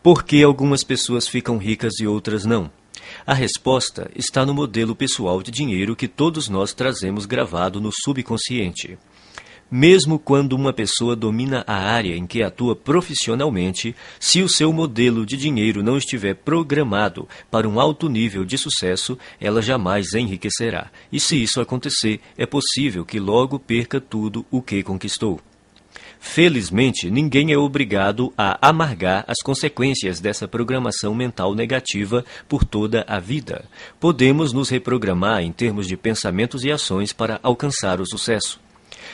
Por que algumas pessoas ficam ricas e outras não? A resposta está no modelo pessoal de dinheiro que todos nós trazemos gravado no subconsciente. Mesmo quando uma pessoa domina a área em que atua profissionalmente, se o seu modelo de dinheiro não estiver programado para um alto nível de sucesso, ela jamais enriquecerá. E se isso acontecer, é possível que logo perca tudo o que conquistou. Felizmente, ninguém é obrigado a amargar as consequências dessa programação mental negativa por toda a vida. Podemos nos reprogramar em termos de pensamentos e ações para alcançar o sucesso.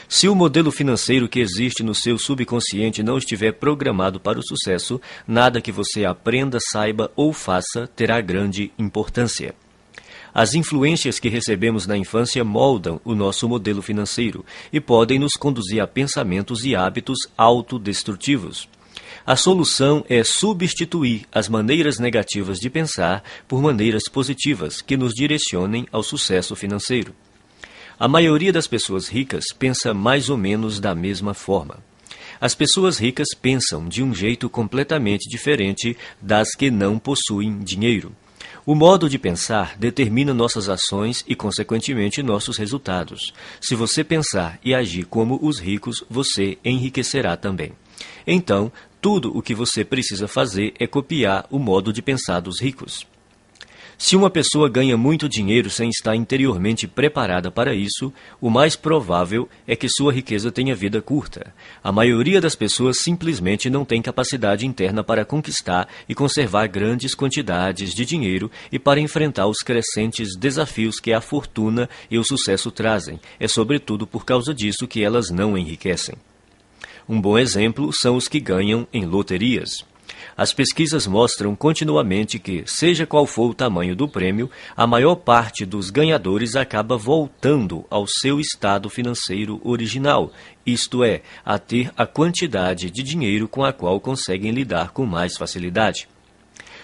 Se o modelo financeiro que existe no seu subconsciente não estiver programado para o sucesso, nada que você aprenda, saiba ou faça terá grande importância. As influências que recebemos na infância moldam o nosso modelo financeiro e podem nos conduzir a pensamentos e hábitos autodestrutivos. A solução é substituir as maneiras negativas de pensar por maneiras positivas que nos direcionem ao sucesso financeiro. A maioria das pessoas ricas pensa mais ou menos da mesma forma. As pessoas ricas pensam de um jeito completamente diferente das que não possuem dinheiro. O modo de pensar determina nossas ações e, consequentemente, nossos resultados. Se você pensar e agir como os ricos, você enriquecerá também. Então, tudo o que você precisa fazer é copiar o modo de pensar dos ricos. Se uma pessoa ganha muito dinheiro sem estar interiormente preparada para isso, o mais provável é que sua riqueza tenha vida curta. A maioria das pessoas simplesmente não tem capacidade interna para conquistar e conservar grandes quantidades de dinheiro e para enfrentar os crescentes desafios que a fortuna e o sucesso trazem. É sobretudo por causa disso que elas não enriquecem. Um bom exemplo são os que ganham em loterias. As pesquisas mostram continuamente que, seja qual for o tamanho do prêmio, a maior parte dos ganhadores acaba voltando ao seu estado financeiro original, isto é, a ter a quantidade de dinheiro com a qual conseguem lidar com mais facilidade.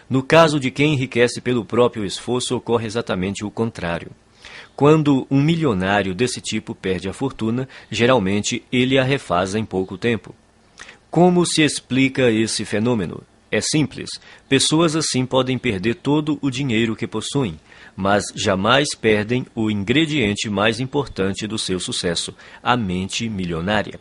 No caso de quem enriquece pelo próprio esforço, ocorre exatamente o contrário. Quando um milionário desse tipo perde a fortuna, geralmente ele a refaz em pouco tempo. Como se explica esse fenômeno? É simples. Pessoas assim podem perder todo o dinheiro que possuem, mas jamais perdem o ingrediente mais importante do seu sucesso, a mente milionária.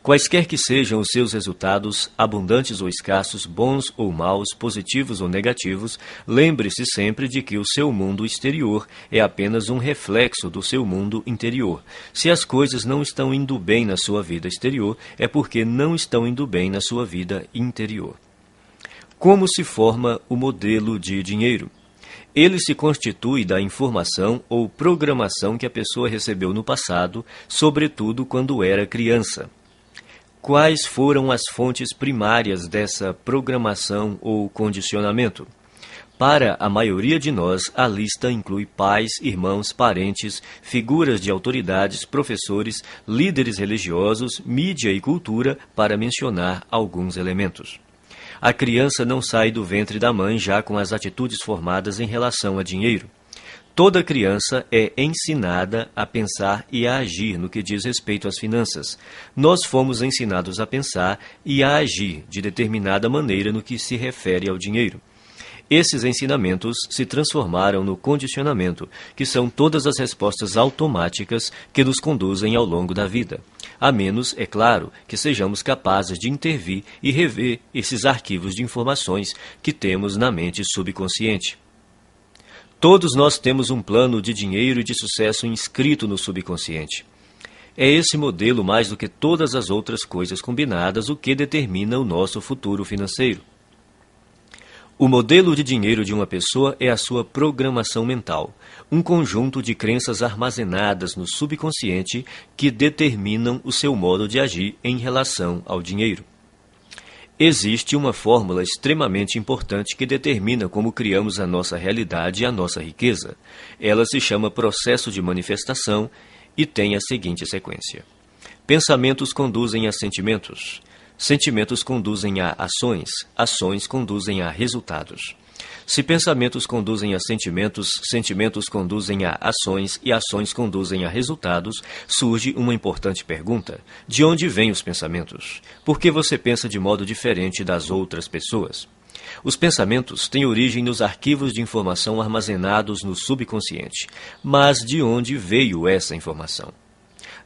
Quaisquer que sejam os seus resultados, abundantes ou escassos, bons ou maus, positivos ou negativos, lembre-se sempre de que o seu mundo exterior é apenas um reflexo do seu mundo interior. Se as coisas não estão indo bem na sua vida exterior, é porque não estão indo bem na sua vida interior. Como se forma o modelo de dinheiro? Ele se constitui da informação ou programação que a pessoa recebeu no passado, sobretudo quando era criança. Quais foram as fontes primárias dessa programação ou condicionamento? Para a maioria de nós, a lista inclui pais, irmãos, parentes, figuras de autoridades, professores, líderes religiosos, mídia e cultura, para mencionar alguns elementos. A criança não sai do ventre da mãe já com as atitudes formadas em relação a dinheiro. Toda criança é ensinada a pensar e a agir no que diz respeito às finanças. Nós fomos ensinados a pensar e a agir de determinada maneira no que se refere ao dinheiro. Esses ensinamentos se transformaram no condicionamento, que são todas as respostas automáticas que nos conduzem ao longo da vida. A menos, é claro, que sejamos capazes de intervir e rever esses arquivos de informações que temos na mente subconsciente. Todos nós temos um plano de dinheiro e de sucesso inscrito no subconsciente. É esse modelo, mais do que todas as outras coisas combinadas, o que determina o nosso futuro financeiro. O modelo de dinheiro de uma pessoa é a sua programação mental, um conjunto de crenças armazenadas no subconsciente que determinam o seu modo de agir em relação ao dinheiro. Existe uma fórmula extremamente importante que determina como criamos a nossa realidade e a nossa riqueza. Ela se chama processo de manifestação e tem a seguinte sequência. Pensamentos conduzem a sentimentos. Sentimentos conduzem a ações. Ações conduzem a resultados. Se pensamentos conduzem a sentimentos, sentimentos conduzem a ações e ações conduzem a resultados, surge uma importante pergunta. De onde vêm os pensamentos? Por que você pensa de modo diferente das outras pessoas? Os pensamentos têm origem nos arquivos de informação armazenados no subconsciente. Mas de onde veio essa informação?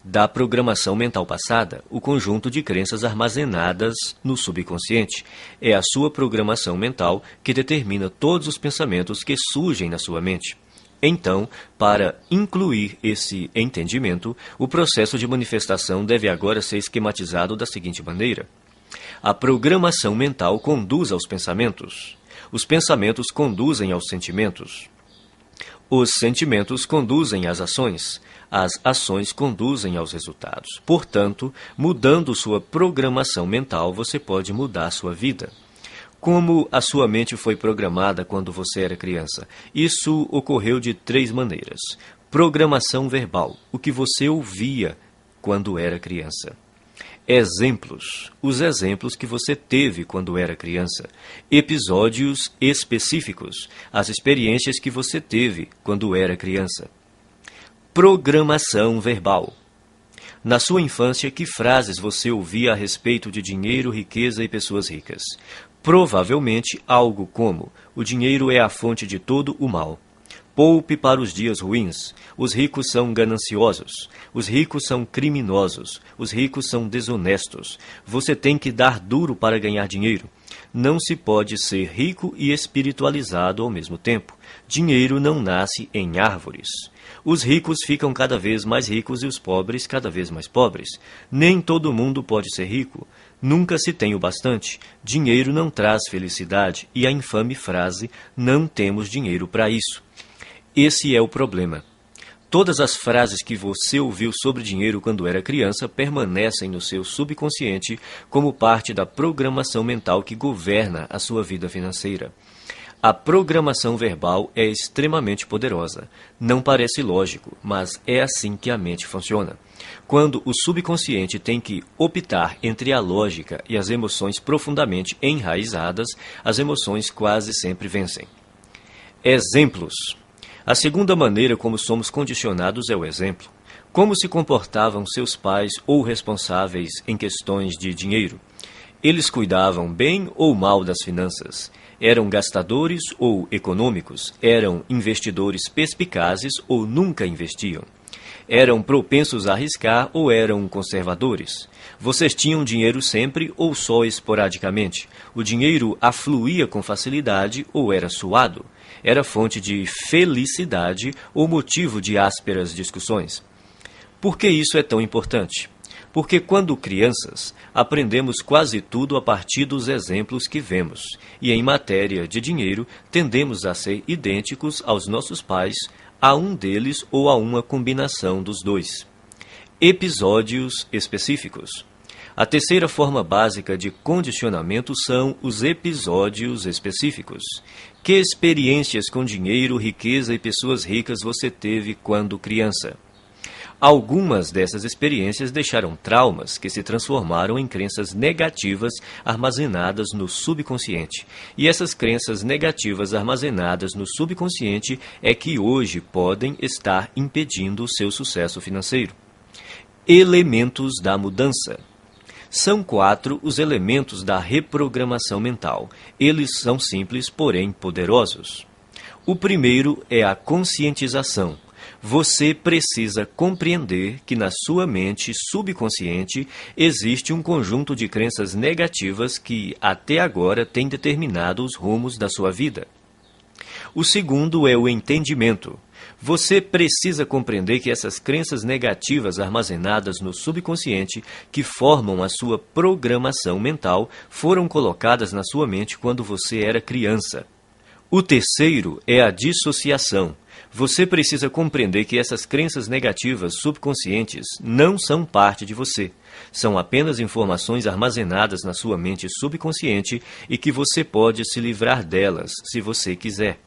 Da programação mental passada, o conjunto de crenças armazenadas no subconsciente. É a sua programação mental que determina todos os pensamentos que surgem na sua mente. Então, para incluir esse entendimento, o processo de manifestação deve agora ser esquematizado da seguinte maneira. A programação mental conduz aos pensamentos. Os pensamentos conduzem aos sentimentos. Os sentimentos conduzem às ações. As ações conduzem aos resultados. Portanto, mudando sua programação mental, você pode mudar sua vida. Como a sua mente foi programada quando você era criança? Isso ocorreu de 3 maneiras. Programação verbal, o que você ouvia quando era criança. Exemplos, os exemplos que você teve quando era criança. Episódios específicos, as experiências que você teve quando era criança. Programação verbal. Na sua infância, que frases você ouvia a respeito de dinheiro, riqueza e pessoas ricas? Provavelmente algo como: o dinheiro é a fonte de todo o mal. Poupe para os dias ruins. Os ricos são gananciosos. Os ricos são criminosos. Os ricos são desonestos. Você tem que dar duro para ganhar dinheiro. Não se pode ser rico e espiritualizado ao mesmo tempo. Dinheiro não nasce em árvores. Os ricos ficam cada vez mais ricos e os pobres cada vez mais pobres. Nem todo mundo pode ser rico. Nunca se tem o bastante. Dinheiro não traz felicidade. E a infame frase, não temos dinheiro para isso. Esse é o problema. Todas as frases que você ouviu sobre dinheiro quando era criança permanecem no seu subconsciente como parte da programação mental que governa a sua vida financeira. A programação verbal é extremamente poderosa. Não parece lógico, mas é assim que a mente funciona. Quando o subconsciente tem que optar entre a lógica e as emoções profundamente enraizadas, as emoções quase sempre vencem. Exemplos. A segunda maneira como somos condicionados é o exemplo. Como se comportavam seus pais ou responsáveis em questões de dinheiro? Eles cuidavam bem ou mal das finanças? Eram gastadores ou econômicos? Eram investidores perspicazes ou nunca investiam? Eram propensos a arriscar ou eram conservadores? Vocês tinham dinheiro sempre ou só esporadicamente? O dinheiro afluía com facilidade ou era suado? Era fonte de felicidade ou motivo de ásperas discussões? Por que isso é tão importante? Porque quando crianças, aprendemos quase tudo a partir dos exemplos que vemos, e em matéria de dinheiro, tendemos a ser idênticos aos nossos pais, a um deles ou a uma combinação dos dois. Episódios específicos. A terceira forma básica de condicionamento são os episódios específicos. Que experiências com dinheiro, riqueza e pessoas ricas você teve quando criança? Algumas dessas experiências deixaram traumas que se transformaram em crenças negativas armazenadas no subconsciente. E essas crenças negativas armazenadas no subconsciente é que hoje podem estar impedindo o seu sucesso financeiro. Elementos da mudança. São 4 os elementos da reprogramação mental. Eles são simples, porém poderosos. O primeiro é a conscientização. Você precisa compreender que na sua mente subconsciente existe um conjunto de crenças negativas que até agora tem determinado os rumos da sua vida. O segundo é o entendimento. Você precisa compreender que essas crenças negativas armazenadas no subconsciente, que formam a sua programação mental, foram colocadas na sua mente quando você era criança. O terceiro é a dissociação. Você precisa compreender que essas crenças negativas subconscientes não são parte de você. São apenas informações armazenadas na sua mente subconsciente e que você pode se livrar delas, se você quiser.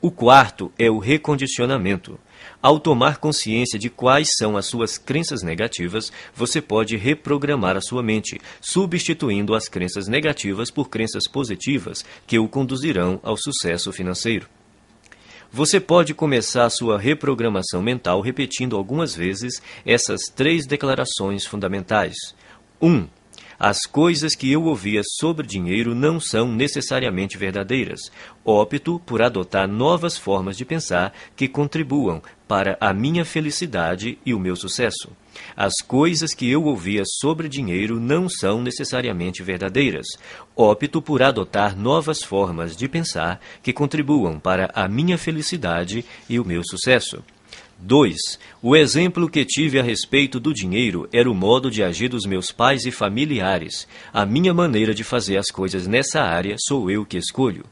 O quarto é o recondicionamento. Ao tomar consciência de quais são as suas crenças negativas, você pode reprogramar a sua mente, substituindo as crenças negativas por crenças positivas que o conduzirão ao sucesso financeiro. Você pode começar a sua reprogramação mental repetindo algumas vezes essas 3 declarações fundamentais. 1. As coisas que eu ouvia sobre dinheiro não são necessariamente verdadeiras. Opto por adotar novas formas de pensar que contribuam para a minha felicidade e o meu sucesso. As coisas que eu ouvia sobre dinheiro não são necessariamente verdadeiras. Opto por adotar novas formas de pensar que contribuam para a minha felicidade e o meu sucesso. 2. O exemplo que tive a respeito do dinheiro era o modo de agir dos meus pais e familiares. A minha maneira de fazer as coisas nessa área sou eu que escolho.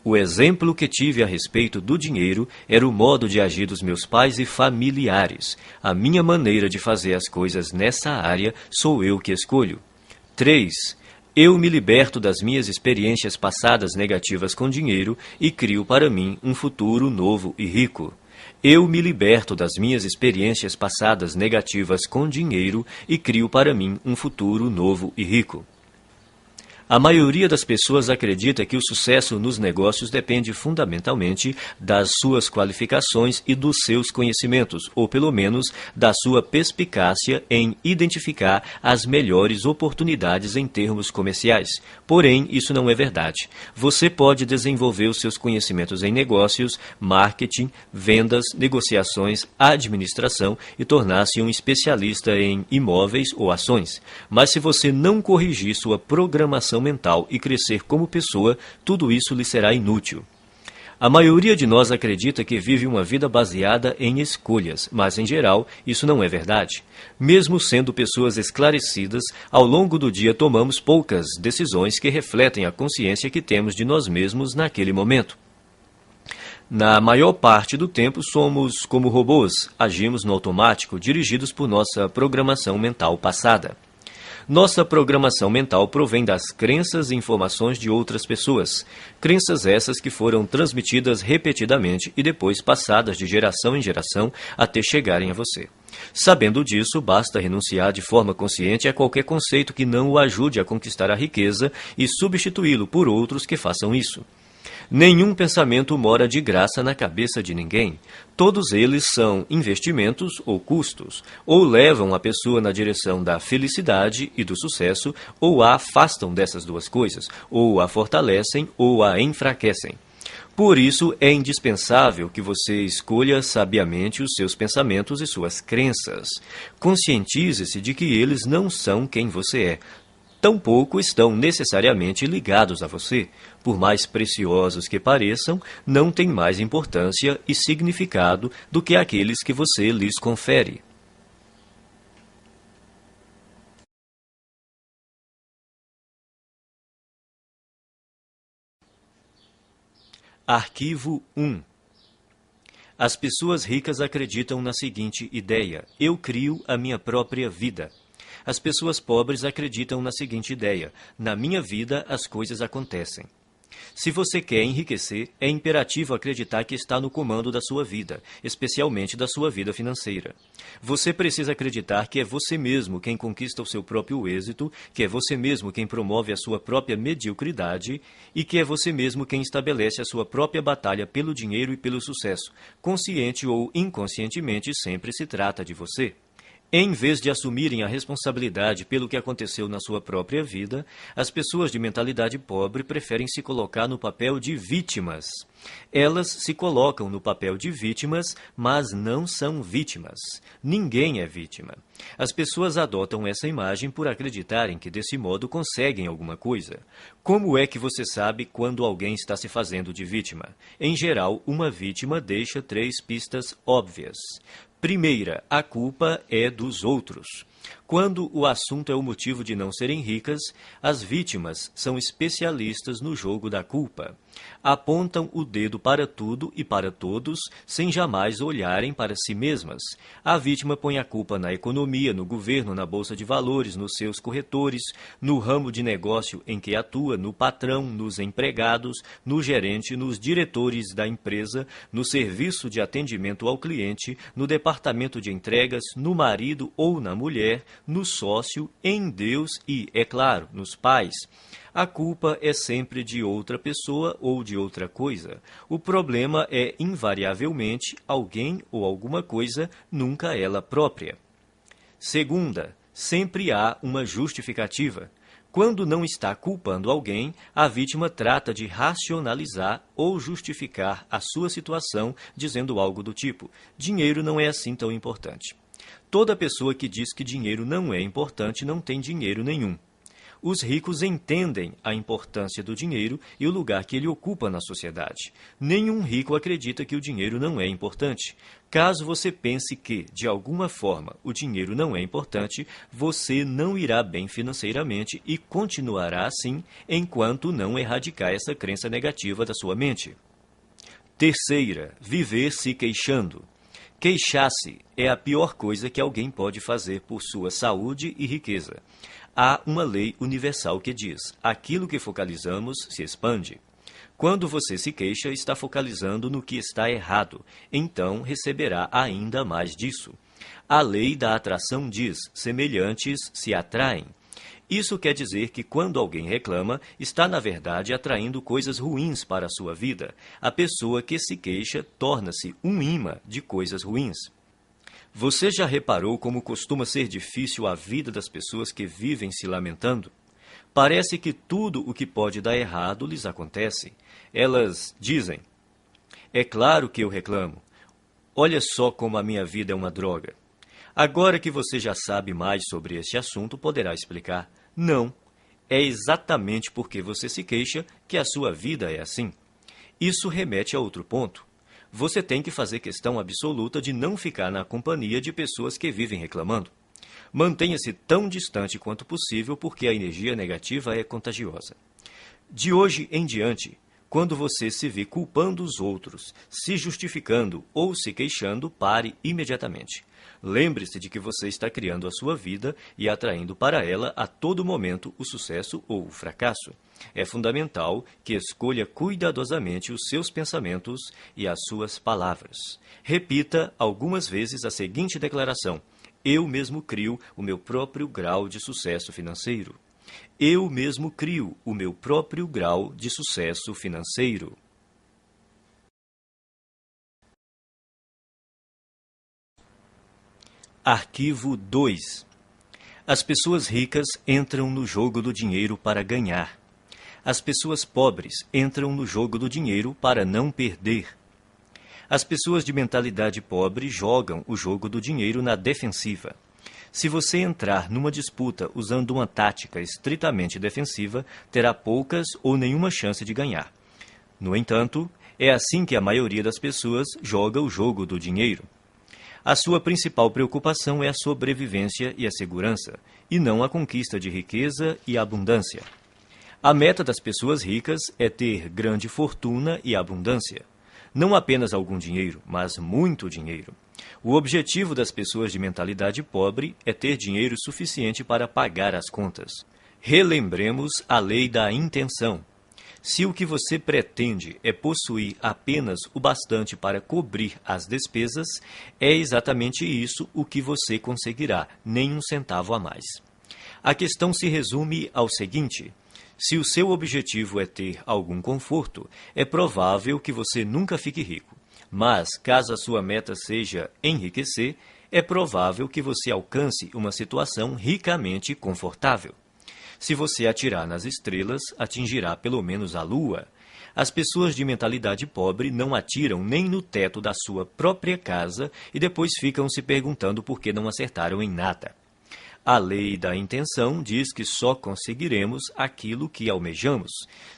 O exemplo que tive a respeito do dinheiro era o modo de agir dos meus pais e familiares. A minha maneira de fazer as coisas nessa área sou eu que escolho. 3. Eu me liberto das minhas experiências passadas negativas com dinheiro e crio para mim um futuro novo e rico. Eu me liberto das minhas experiências passadas negativas com dinheiro e crio para mim um futuro novo e rico. A maioria das pessoas acredita que o sucesso nos negócios depende fundamentalmente das suas qualificações e dos seus conhecimentos, ou pelo menos da sua perspicácia em identificar as melhores oportunidades em termos comerciais. Porém, isso não é verdade. Você pode desenvolver os seus conhecimentos em negócios, marketing, vendas, negociações, administração e tornar-se um especialista em imóveis ou ações. Mas se você não corrigir sua programação mental e crescer como pessoa, tudo isso lhe será inútil. A maioria de nós acredita que vive uma vida baseada em escolhas, mas em geral isso não é verdade. Mesmo sendo pessoas esclarecidas, ao longo do dia tomamos poucas decisões que refletem a consciência que temos de nós mesmos naquele momento. Na maior parte do tempo somos como robôs, agimos no automático, dirigidos por nossa programação mental passada. Nossa programação mental provém das crenças e informações de outras pessoas. Crenças essas que foram transmitidas repetidamente e depois passadas de geração em geração até chegarem a você. Sabendo disso, basta renunciar de forma consciente a qualquer conceito que não o ajude a conquistar a riqueza e substituí-lo por outros que façam isso. Nenhum pensamento mora de graça na cabeça de ninguém. Todos eles são investimentos ou custos, ou levam a pessoa na direção da felicidade e do sucesso, ou a afastam dessas duas coisas, ou a fortalecem ou a enfraquecem. Por isso, é indispensável que você escolha sabiamente os seus pensamentos e suas crenças. Conscientize-se de que eles não são quem você é. Tampouco estão necessariamente ligados a você. Por mais preciosos que pareçam, não têm mais importância e significado do que aqueles que você lhes confere. Arquivo 1. As pessoas ricas acreditam na seguinte ideia: eu crio a minha própria vida. As pessoas pobres acreditam na seguinte ideia: na minha vida as coisas acontecem. Se você quer enriquecer, é imperativo acreditar que está no comando da sua vida, especialmente da sua vida financeira. Você precisa acreditar que é você mesmo quem conquista o seu próprio êxito, que é você mesmo quem promove a sua própria mediocridade e que é você mesmo quem estabelece a sua própria batalha pelo dinheiro e pelo sucesso. Consciente ou inconscientemente, sempre se trata de você. Em vez de assumirem a responsabilidade pelo que aconteceu na sua própria vida, as pessoas de mentalidade pobre preferem se colocar no papel de vítimas. Elas se colocam no papel de vítimas, mas não são vítimas. Ninguém é vítima. As pessoas adotam essa imagem por acreditarem que desse modo conseguem alguma coisa. Como é que você sabe quando alguém está se fazendo de vítima? Em geral, uma vítima deixa 3 pistas óbvias. Primeira, a culpa é dos outros. Quando o assunto é o motivo de não serem ricas, as vítimas são especialistas no jogo da culpa. Apontam o dedo para tudo e para todos, sem jamais olharem para si mesmas. A vítima põe a culpa na economia, no governo, na bolsa de valores, nos seus corretores, no ramo de negócio em que atua, no patrão, nos empregados, no gerente, nos diretores da empresa, no serviço de atendimento ao cliente, no departamento de entregas, no marido ou na mulher, no sócio, em Deus e, é claro, nos pais. A culpa é sempre de outra pessoa ou de outra coisa. O problema é, invariavelmente, alguém ou alguma coisa, nunca ela própria. Segunda, sempre há uma justificativa. Quando não está culpando alguém, a vítima trata de racionalizar ou justificar a sua situação, dizendo algo do tipo: dinheiro não é assim tão importante. Toda pessoa que diz que dinheiro não é importante não tem dinheiro nenhum. Os ricos entendem a importância do dinheiro e o lugar que ele ocupa na sociedade. Nenhum rico acredita que o dinheiro não é importante. Caso você pense que, de alguma forma, o dinheiro não é importante, você não irá bem financeiramente e continuará assim enquanto não erradicar essa crença negativa da sua mente. Terceira, viver se queixando. Queixar-se é a pior coisa que alguém pode fazer por sua saúde e riqueza. Há uma lei universal que diz: aquilo que focalizamos se expande. Quando você se queixa, está focalizando no que está errado, então receberá ainda mais disso. A lei da atração diz: semelhantes se atraem. Isso quer dizer que quando alguém reclama, está na verdade atraindo coisas ruins para a sua vida. A pessoa que se queixa torna-se um imã de coisas ruins. Você já reparou como costuma ser difícil a vida das pessoas que vivem se lamentando? Parece que tudo o que pode dar errado lhes acontece. Elas dizem: é claro que eu reclamo. Olha só como a minha vida é uma droga. Agora que você já sabe mais sobre este assunto, poderá explicar: não, é exatamente porque você se queixa que a sua vida é assim. Isso remete a outro ponto. Você tem que fazer questão absoluta de não ficar na companhia de pessoas que vivem reclamando. Mantenha-se tão distante quanto possível, porque a energia negativa é contagiosa. De hoje em diante, quando você se vê culpando os outros, se justificando ou se queixando, pare imediatamente. Lembre-se de que você está criando a sua vida e atraindo para ela a todo momento o sucesso ou o fracasso. É fundamental que escolha cuidadosamente os seus pensamentos e as suas palavras. Repita algumas vezes a seguinte declaração: eu mesmo crio o meu próprio grau de sucesso financeiro. Eu mesmo crio o meu próprio grau de sucesso financeiro. Arquivo 2. As pessoas ricas entram no jogo do dinheiro para ganhar. As pessoas pobres entram no jogo do dinheiro para não perder. As pessoas de mentalidade pobre jogam o jogo do dinheiro na defensiva. Se você entrar numa disputa usando uma tática estritamente defensiva, terá poucas ou nenhuma chance de ganhar. No entanto, é assim que a maioria das pessoas joga o jogo do dinheiro. A sua principal preocupação é a sobrevivência e a segurança, e não a conquista de riqueza e abundância. A meta das pessoas ricas é ter grande fortuna e abundância. Não apenas algum dinheiro, mas muito dinheiro. O objetivo das pessoas de mentalidade pobre é ter dinheiro suficiente para pagar as contas. Relembremos a lei da intenção. Se o que você pretende é possuir apenas o bastante para cobrir as despesas, é exatamente isso o que você conseguirá, nem um centavo a mais. A questão se resume ao seguinte: se o seu objetivo é ter algum conforto, é provável que você nunca fique rico. Mas, caso a sua meta seja enriquecer, é provável que você alcance uma situação ricamente confortável. Se você atirar nas estrelas, atingirá pelo menos a lua. As pessoas de mentalidade pobre não atiram nem no teto da sua própria casa e depois ficam se perguntando por que não acertaram em nada. A lei da intenção diz que só conseguiremos aquilo que almejamos.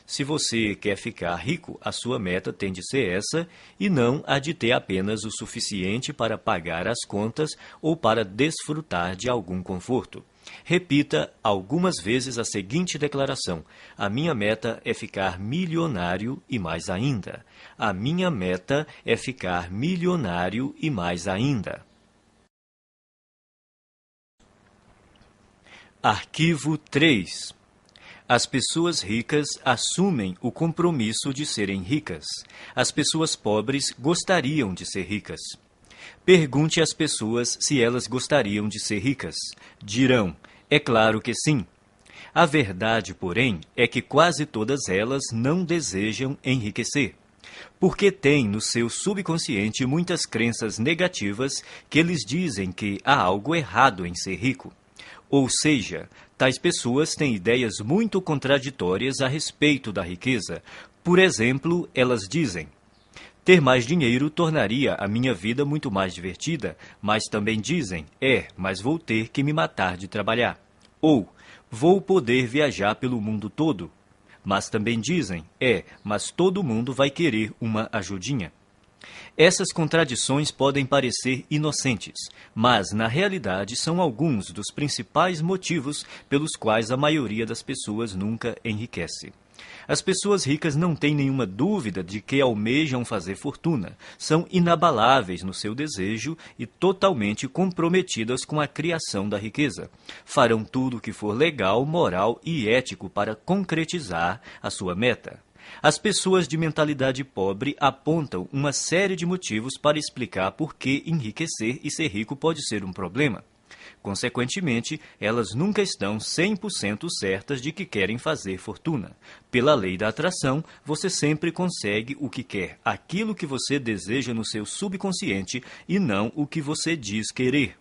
Se você quer ficar rico, a sua meta tem de ser essa e não a de ter apenas o suficiente para pagar as contas ou para desfrutar de algum conforto. Repita algumas vezes a seguinte declaração: a minha meta é ficar milionário e mais ainda. A minha meta é ficar milionário e mais ainda. Arquivo 3. As pessoas ricas assumem o compromisso de serem ricas. As pessoas pobres gostariam de ser ricas. Pergunte às pessoas se elas gostariam de ser ricas. Dirão: é claro que sim. A verdade, porém, é que quase todas elas não desejam enriquecer, porque têm no seu subconsciente muitas crenças negativas que lhes dizem que há algo errado em ser rico. Ou seja, Tais pessoas têm ideias muito contraditórias a respeito da riqueza. Por exemplo, elas dizem: ter mais dinheiro tornaria a minha vida muito mais divertida, mas também dizem: mas vou ter que me matar de trabalhar. Ou, vou poder viajar pelo mundo todo. Mas também dizem: mas todo mundo vai querer uma ajudinha. Essas contradições podem parecer inocentes, mas na realidade são alguns dos principais motivos pelos quais a maioria das pessoas nunca enriquece. As pessoas ricas não têm nenhuma dúvida de que almejam fazer fortuna, são inabaláveis no seu desejo e totalmente comprometidas com a criação da riqueza. Farão tudo o que for legal, moral e ético para concretizar a sua meta. As pessoas de mentalidade pobre apontam uma série de motivos para explicar por que enriquecer e ser rico pode ser um problema. Consequentemente, elas nunca estão 100% certas de que querem fazer fortuna. Pela lei da atração, você sempre consegue o que quer, aquilo que você deseja no seu subconsciente e não o que você diz querer.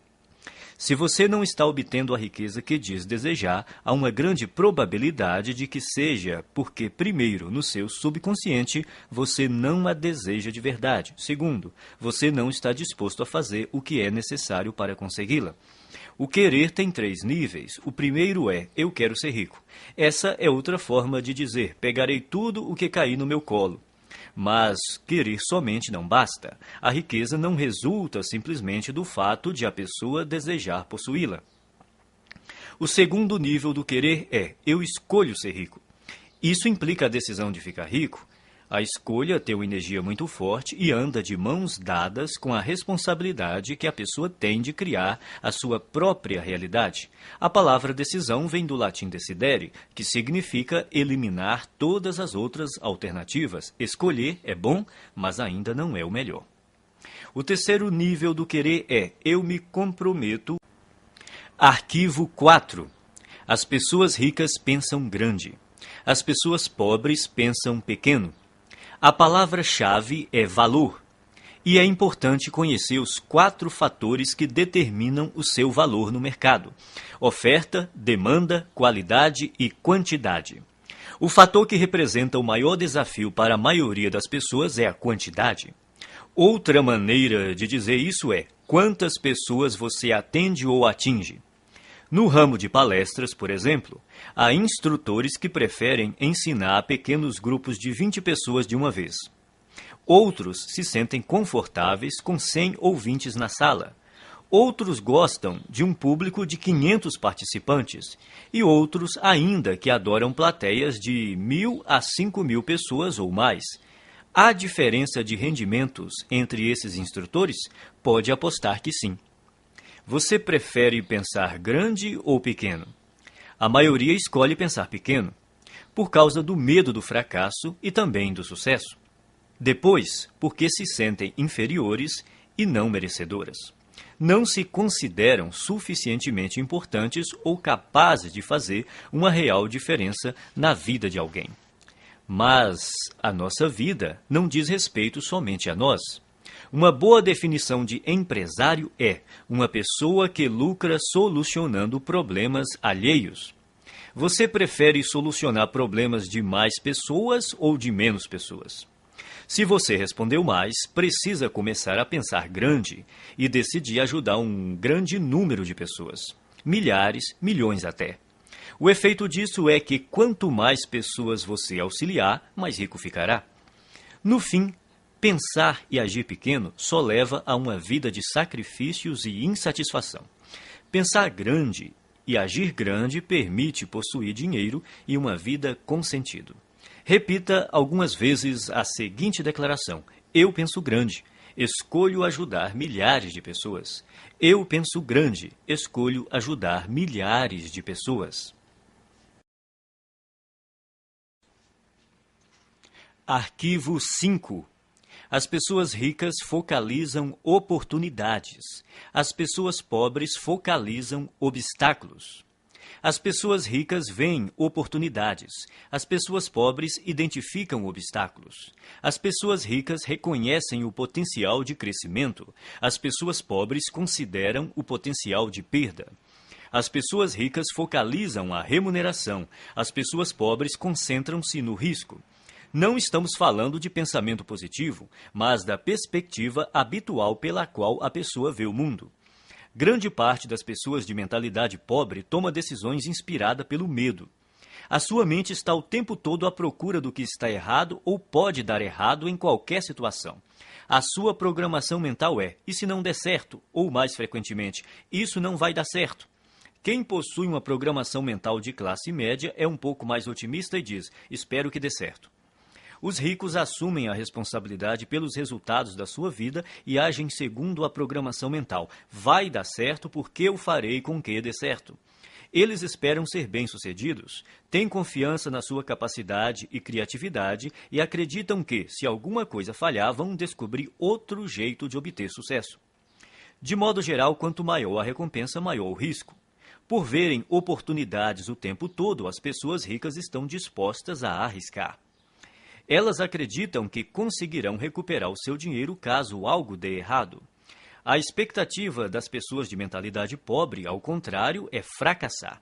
Se você não está obtendo a riqueza que diz desejar, há uma grande probabilidade de que seja porque, primeiro, no seu subconsciente, você não a deseja de verdade. Segundo, você não está disposto a fazer o que é necessário para consegui-la. O querer tem 3 níveis. O primeiro é: eu quero ser rico. Essa é outra forma de dizer: pegarei tudo o que cair no meu colo. Mas querer somente não basta. A riqueza não resulta simplesmente do fato de a pessoa desejar possuí-la. O segundo nível do querer é: eu escolho ser rico. Isso implica a decisão de ficar rico. A escolha tem uma energia muito forte e anda de mãos dadas com a responsabilidade que a pessoa tem de criar a sua própria realidade. A palavra decisão vem do latim decidere, que significa eliminar todas as outras alternativas. Escolher é bom, mas ainda não é o melhor. O terceiro nível do querer é: eu me comprometo. Arquivo 4. As pessoas ricas pensam grande. As pessoas pobres pensam pequeno. A palavra-chave é valor, e é importante conhecer os 4 fatores que determinam o seu valor no mercado: oferta, demanda, qualidade e quantidade. O fator que representa o maior desafio para a maioria das pessoas é a quantidade. Outra maneira de dizer isso é: quantas pessoas você atende ou atinge. No ramo de palestras, por exemplo, há instrutores que preferem ensinar a pequenos grupos de 20 pessoas de uma vez. Outros se sentem confortáveis com 100 ouvintes na sala. Outros gostam de um público de 500 participantes. E outros ainda que adoram plateias de 1.000 a 5.000 pessoas ou mais. Há diferença de rendimentos entre esses instrutores? Pode apostar que sim. Você prefere pensar grande ou pequeno? A maioria escolhe pensar pequeno, por causa do medo do fracasso e também do sucesso. Depois, porque se sentem inferiores e não merecedoras. Não se consideram suficientemente importantes ou capazes de fazer uma real diferença na vida de alguém. Mas a nossa vida não diz respeito somente a nós. Uma boa definição de empresário é uma pessoa que lucra solucionando problemas alheios. Você prefere solucionar problemas de mais pessoas ou de menos pessoas? Se você respondeu mais, precisa começar a pensar grande e decidir ajudar um grande número de pessoas. Milhares, milhões até. O efeito disso é que quanto mais pessoas você auxiliar, mais rico ficará. No fim, pensar e agir pequeno só leva a uma vida de sacrifícios e insatisfação. Pensar grande e agir grande permite possuir dinheiro e uma vida com sentido. Repita algumas vezes a seguinte declaração: eu penso grande, escolho ajudar milhares de pessoas. Eu penso grande, escolho ajudar milhares de pessoas. Arquivo 5. As pessoas ricas focalizam oportunidades. As pessoas pobres focalizam obstáculos. As pessoas ricas veem oportunidades. As pessoas pobres identificam obstáculos. As pessoas ricas reconhecem o potencial de crescimento. As pessoas pobres consideram o potencial de perda. As pessoas ricas focalizam a remuneração, as pessoas pobres concentram-se no risco. Não estamos falando de pensamento positivo, mas da perspectiva habitual pela qual a pessoa vê o mundo. Grande parte das pessoas de mentalidade pobre toma decisões inspirada pelo medo. A sua mente está o tempo todo à procura do que está errado ou pode dar errado em qualquer situação. A sua programação mental é, e se não der certo? Ou, mais frequentemente, isso não vai dar certo. Quem possui uma programação mental de classe média é um pouco mais otimista e diz, espero que dê certo. Os ricos assumem a responsabilidade pelos resultados da sua vida e agem segundo a programação mental. Vai dar certo porque eu farei com que dê certo. Eles esperam ser bem-sucedidos, têm confiança na sua capacidade e criatividade e acreditam que, se alguma coisa falhar, vão descobrir outro jeito de obter sucesso. De modo geral, quanto maior a recompensa, maior o risco. Por verem oportunidades o tempo todo, as pessoas ricas estão dispostas a arriscar. Elas acreditam que conseguirão recuperar o seu dinheiro caso algo dê errado. A expectativa das pessoas de mentalidade pobre, ao contrário, é fracassar.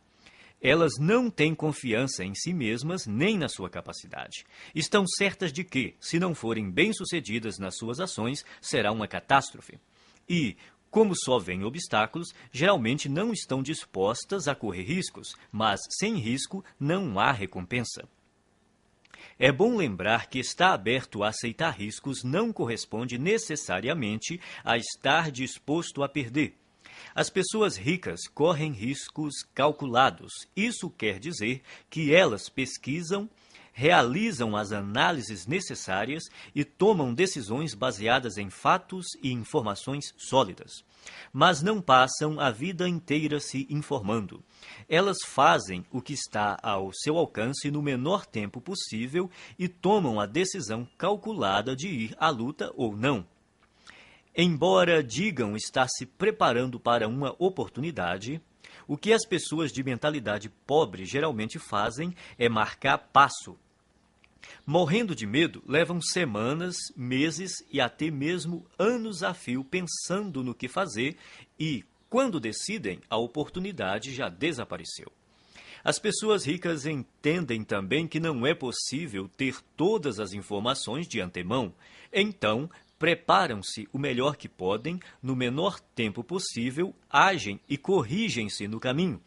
Elas não têm confiança em si mesmas nem na sua capacidade. Estão certas de que, se não forem bem-sucedidas nas suas ações, será uma catástrofe. E, como só veem obstáculos, geralmente não estão dispostas a correr riscos, mas sem risco não há recompensa. É bom lembrar que estar aberto a aceitar riscos não corresponde necessariamente a estar disposto a perder. As pessoas ricas correm riscos calculados. Isso quer dizer que elas pesquisam, realizam as análises necessárias e tomam decisões baseadas em fatos e informações sólidas. Mas não passam a vida inteira se informando. Elas fazem o que está ao seu alcance no menor tempo possível e tomam a decisão calculada de ir à luta ou não. Embora digam estar se preparando para uma oportunidade, o que as pessoas de mentalidade pobre geralmente fazem é marcar passo. Morrendo de medo, levam semanas, meses e até mesmo anos a fio pensando no que fazer e, quando decidem, a oportunidade já desapareceu. As pessoas ricas entendem também que não é possível ter todas as informações de antemão, então preparam-se o melhor que podem, no menor tempo possível, agem e corrigem-se no caminho.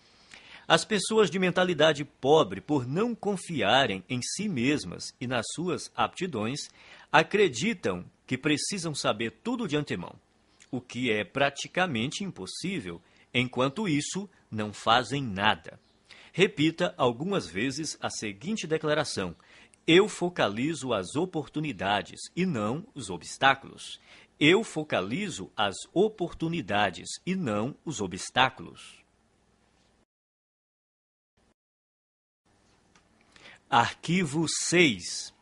As pessoas de mentalidade pobre, por não confiarem em si mesmas e nas suas aptidões, acreditam que precisam saber tudo de antemão, o que é praticamente impossível. Enquanto isso, não fazem nada. Repita algumas vezes a seguinte declaração: eu focalizo as oportunidades e não os obstáculos. Eu focalizo as oportunidades e não os obstáculos. Arquivo 6.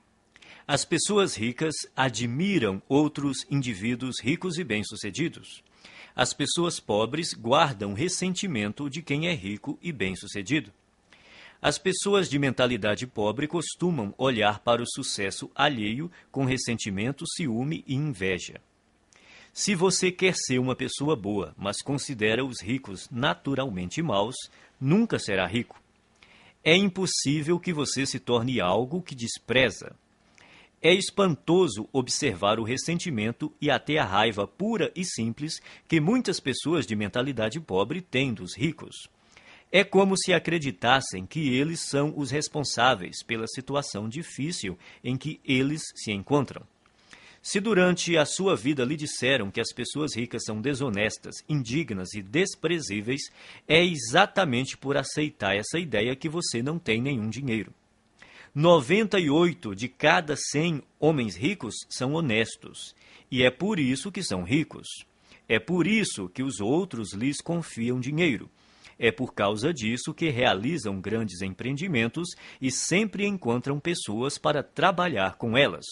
As pessoas ricas admiram outros indivíduos ricos e bem-sucedidos. As pessoas pobres guardam ressentimento de quem é rico e bem-sucedido. As pessoas de mentalidade pobre costumam olhar para o sucesso alheio com ressentimento, ciúme e inveja. Se você quer ser uma pessoa boa, mas considera os ricos naturalmente maus, nunca será rico. É impossível que você se torne algo que despreza. É espantoso observar o ressentimento e até a raiva pura e simples que muitas pessoas de mentalidade pobre têm dos ricos. É como se acreditassem que eles são os responsáveis pela situação difícil em que eles se encontram. Se durante a sua vida lhe disseram que as pessoas ricas são desonestas, indignas e desprezíveis, é exatamente por aceitar essa ideia que você não tem nenhum dinheiro. 98 de cada 100 homens ricos são honestos, e é por isso que são ricos. É por isso que os outros lhes confiam dinheiro. É por causa disso que realizam grandes empreendimentos e sempre encontram pessoas para trabalhar com elas.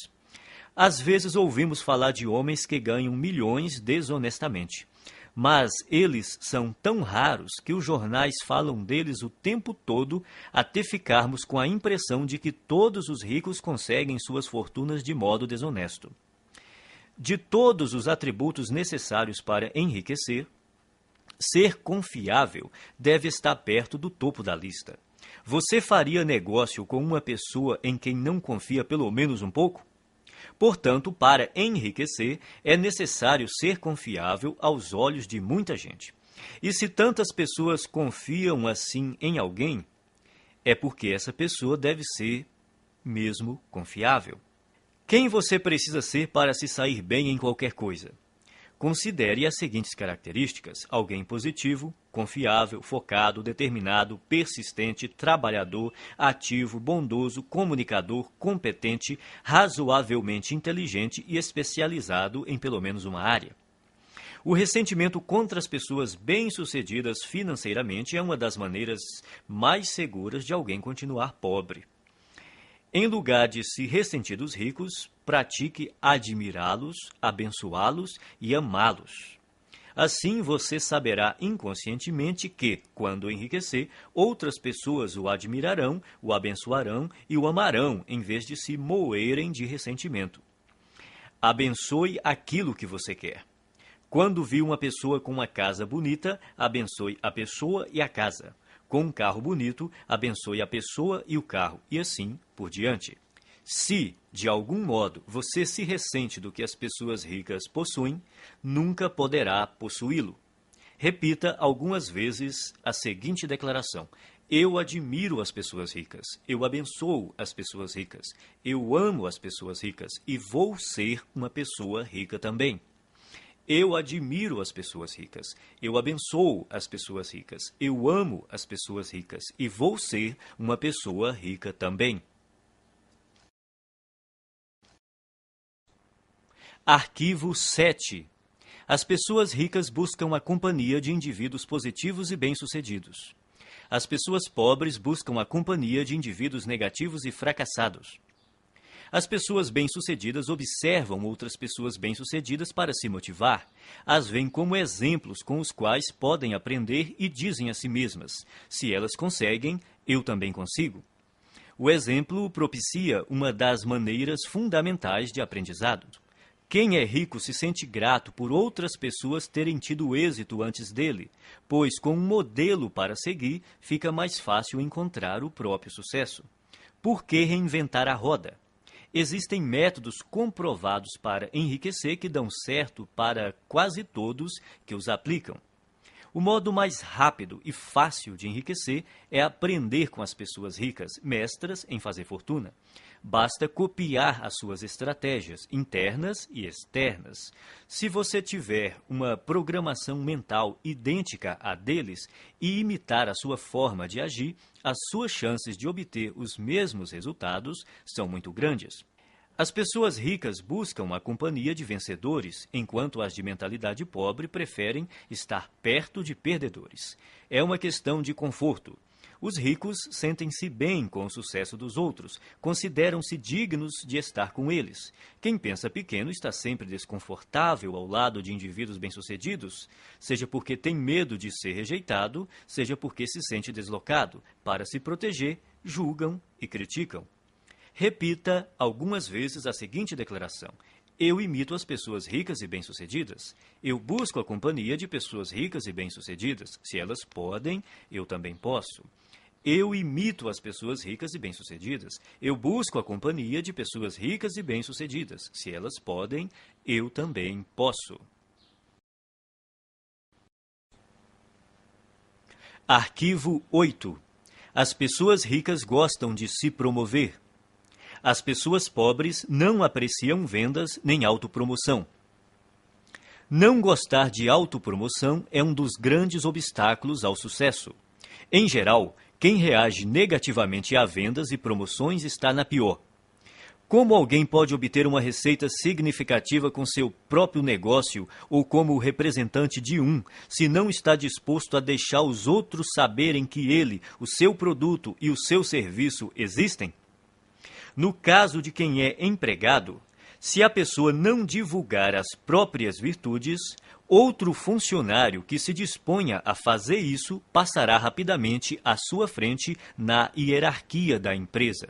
Às vezes ouvimos falar de homens que ganham milhões desonestamente, mas eles são tão raros que os jornais falam deles o tempo todo até ficarmos com a impressão de que todos os ricos conseguem suas fortunas de modo desonesto. De todos os atributos necessários para enriquecer, Ser confiável deve estar perto do topo da lista. Você faria negócio com uma pessoa em quem não confia pelo menos um pouco? Portanto, para enriquecer, é necessário ser confiável aos olhos de muita gente. E se tantas pessoas confiam assim em alguém, é porque essa pessoa deve ser mesmo confiável. Quem você precisa ser para se sair bem em qualquer coisa? Considere as seguintes características: alguém positivo, confiável, focado, determinado, persistente, trabalhador, ativo, bondoso, comunicador, competente, razoavelmente inteligente e especializado em pelo menos uma área. O ressentimento contra as pessoas bem-sucedidas financeiramente é uma das maneiras mais seguras de alguém continuar pobre. Em lugar de se ressentir dos ricos, pratique admirá-los, abençoá-los e amá-los. Assim você saberá inconscientemente que, quando enriquecer, outras pessoas o admirarão, o abençoarão e o amarão, em vez de se moerem de ressentimento. Abençoe aquilo que você quer. Quando viu uma pessoa com uma casa bonita, abençoe a pessoa e a casa. Com um carro bonito, abençoe a pessoa e o carro, e assim por diante. Se, de algum modo, você se ressente do que as pessoas ricas possuem, nunca poderá possuí-lo. Repita algumas vezes a seguinte declaração: eu admiro as pessoas ricas, eu abençoo as pessoas ricas, eu amo as pessoas ricas e vou ser uma pessoa rica também. Eu admiro as pessoas ricas, eu abençoo as pessoas ricas, eu amo as pessoas ricas e vou ser uma pessoa rica também. Arquivo 7. As pessoas ricas buscam a companhia de indivíduos positivos e bem-sucedidos. As pessoas pobres buscam a companhia de indivíduos negativos e fracassados. As pessoas bem-sucedidas observam outras pessoas bem-sucedidas para se motivar. As veem como exemplos com os quais podem aprender e dizem a si mesmas: se elas conseguem, eu também consigo. O exemplo propicia uma das maneiras fundamentais de aprendizado. Quem é rico se sente grato por outras pessoas terem tido êxito antes dele, pois com um modelo para seguir, fica mais fácil encontrar o próprio sucesso. Por que reinventar a roda? Existem métodos comprovados para enriquecer que dão certo para quase todos que os aplicam. O modo mais rápido e fácil de enriquecer é aprender com as pessoas ricas, mestras em fazer fortuna. Basta copiar as suas estratégias internas e externas. Se você tiver uma programação mental idêntica à deles e imitar a sua forma de agir, as suas chances de obter os mesmos resultados são muito grandes. As pessoas ricas buscam a companhia de vencedores, enquanto as de mentalidade pobre preferem estar perto de perdedores. É uma questão de conforto. Os ricos sentem-se bem com o sucesso dos outros, consideram-se dignos de estar com eles. Quem pensa pequeno está sempre desconfortável ao lado de indivíduos bem-sucedidos, seja porque tem medo de ser rejeitado, seja porque se sente deslocado. Para se proteger, julgam e criticam. Repita algumas vezes a seguinte declaração: eu imito as pessoas ricas e bem-sucedidas. Eu busco a companhia de pessoas ricas e bem-sucedidas. Se elas podem, eu também posso. Eu imito as pessoas ricas e bem-sucedidas. Eu busco a companhia de pessoas ricas e bem-sucedidas. Se elas podem, eu também posso. Arquivo 8. As pessoas ricas gostam de se promover. As pessoas pobres não apreciam vendas nem autopromoção. Não gostar de autopromoção é um dos grandes obstáculos ao sucesso. Em geral, quem reage negativamente a vendas e promoções está na pior. Como alguém pode obter uma receita significativa com seu próprio negócio ou como representante de um, se não está disposto a deixar os outros saberem que ele, o seu produto e o seu serviço existem? No caso de quem é empregado, se a pessoa não divulgar as próprias virtudes, outro funcionário que se disponha a fazer isso passará rapidamente à sua frente na hierarquia da empresa.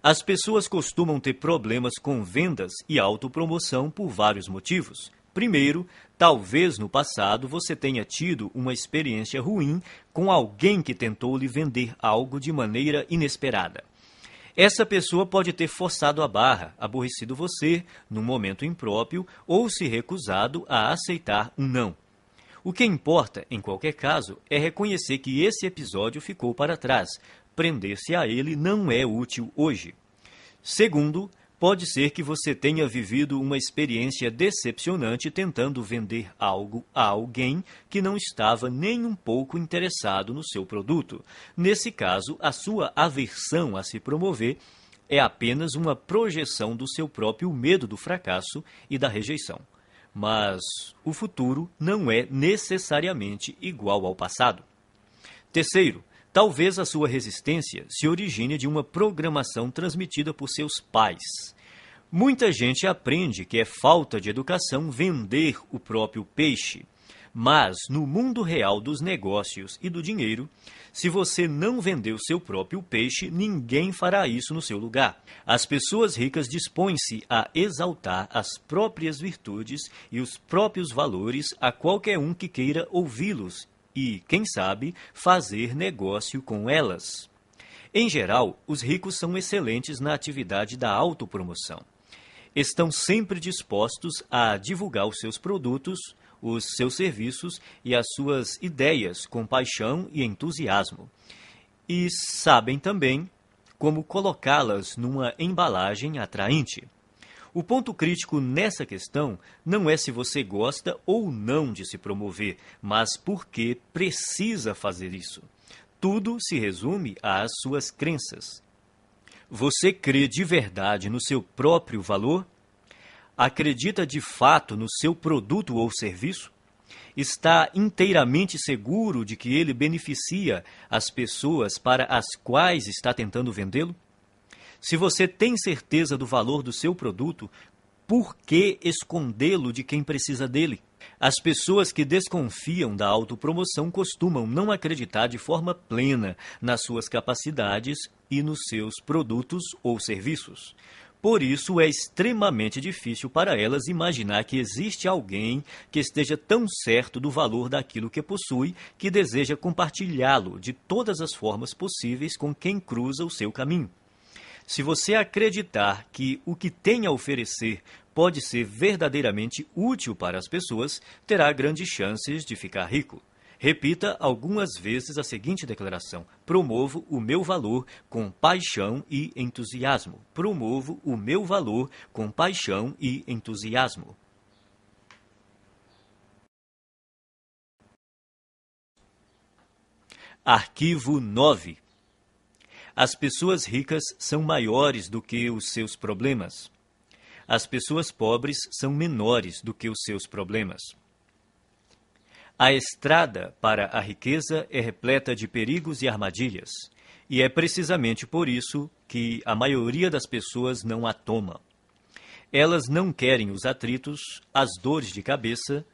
As pessoas costumam ter problemas com vendas e autopromoção por vários motivos. Primeiro, talvez no passado você tenha tido uma experiência ruim com alguém que tentou lhe vender algo de maneira inesperada. Essa pessoa pode ter forçado a barra, aborrecido você num momento impróprio ou se recusado a aceitar um não. O que importa, em qualquer caso, é reconhecer que esse episódio ficou para trás. Prender-se a ele não é útil hoje. Segundo, pode ser que você tenha vivido uma experiência decepcionante tentando vender algo a alguém que não estava nem um pouco interessado no seu produto. Nesse caso, a sua aversão a se promover é apenas uma projeção do seu próprio medo do fracasso e da rejeição. Mas o futuro não é necessariamente igual ao passado. Terceiro, talvez a sua resistência se origine de uma programação transmitida por seus pais. Muita gente aprende que é falta de educação vender o próprio peixe. Mas, no mundo real dos negócios e do dinheiro, se você não vender o seu próprio peixe, ninguém fará isso no seu lugar. As pessoas ricas dispõem-se a exaltar as próprias virtudes e os próprios valores a qualquer um que queira ouvi-los e, quem sabe, fazer negócio com elas. Em geral, os ricos são excelentes na atividade da autopromoção. Estão sempre dispostos a divulgar os seus produtos, os seus serviços e as suas ideias com paixão e entusiasmo. E sabem também como colocá-las numa embalagem atraente. O ponto crítico nessa questão não é se você gosta ou não de se promover, mas porque precisa fazer isso. Tudo se resume às suas crenças. Você crê de verdade no seu próprio valor? Acredita de fato no seu produto ou serviço? Está inteiramente seguro de que ele beneficia as pessoas para as quais está tentando vendê-lo? Se você tem certeza do valor do seu produto, por que escondê-lo de quem precisa dele? As pessoas que desconfiam da autopromoção costumam não acreditar de forma plena nas suas capacidades e nos seus produtos ou serviços. Por isso, é extremamente difícil para elas imaginar que existe alguém que esteja tão certo do valor daquilo que possui que deseja compartilhá-lo de todas as formas possíveis com quem cruza o seu caminho. Se você acreditar que o que tem a oferecer pode ser verdadeiramente útil para as pessoas, terá grandes chances de ficar rico. Repita algumas vezes a seguinte declaração: promovo o meu valor com paixão e entusiasmo. Promovo o meu valor com paixão e entusiasmo. Arquivo 9. As pessoas ricas são maiores do que os seus problemas. As pessoas pobres são menores do que os seus problemas. A estrada para a riqueza é repleta de perigos e armadilhas, e é precisamente por isso que a maioria das pessoas não a toma. Elas não querem os atritos, as dores de cabeça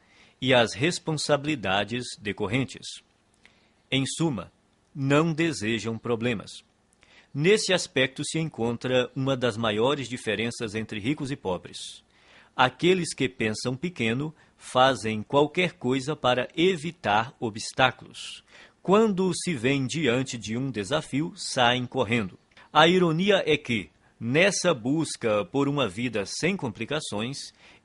e as responsabilidades decorrentes. Em suma, não desejam problemas. Nesse aspecto se encontra uma das maiores diferenças entre ricos e pobres. Aqueles que pensam pequeno fazem qualquer coisa para evitar obstáculos. Quando se veem diante de um desafio, saem correndo. A ironia é que, nessa busca por uma vida sem complicações,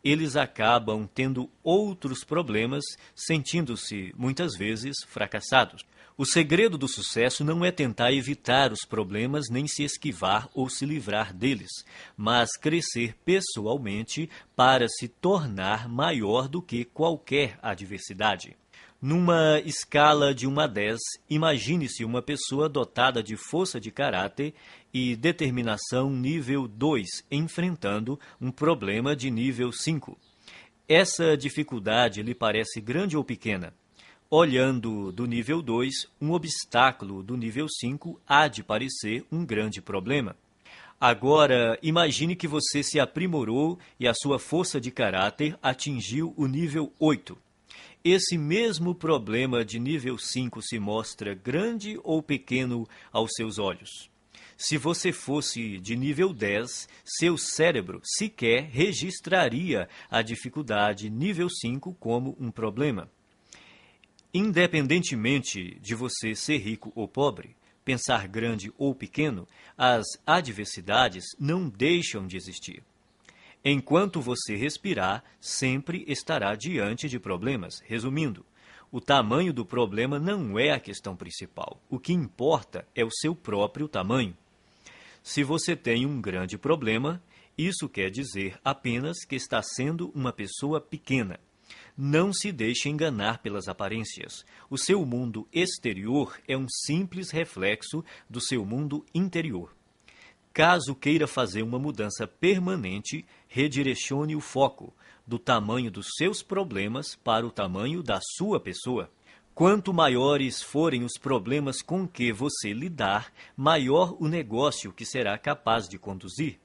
eles acabam tendo outros problemas, sentindo-se, muitas vezes, fracassados. O segredo do sucesso não é tentar evitar os problemas, nem se esquivar ou se livrar deles, mas crescer pessoalmente para se tornar maior do que qualquer adversidade. Numa escala de 1 a 10, imagine-se uma pessoa dotada de força de caráter e determinação nível 2, enfrentando um problema de nível 5. Essa dificuldade lhe parece grande ou pequena? Olhando do nível 2, um obstáculo do nível 5 há de parecer um grande problema. Agora, imagine que você se aprimorou e a sua força de caráter atingiu o nível 8. Esse mesmo problema de nível 5 se mostra grande ou pequeno aos seus olhos? Se você fosse de nível 10, seu cérebro sequer registraria a dificuldade nível 5 como um problema. Independentemente de você ser rico ou pobre, pensar grande ou pequeno, as adversidades não deixam de existir. Enquanto você respirar, sempre estará diante de problemas. Resumindo, o tamanho do problema não é a questão principal. O que importa é o seu próprio tamanho. Se você tem um grande problema, isso quer dizer apenas que está sendo uma pessoa pequena. Não se deixe enganar pelas aparências. O seu mundo exterior é um simples reflexo do seu mundo interior. Caso queira fazer uma mudança permanente, redirecione o foco do tamanho dos seus problemas para o tamanho da sua pessoa. Quanto maiores forem os problemas com que você lidar, maior o negócio que será capaz de conduzir.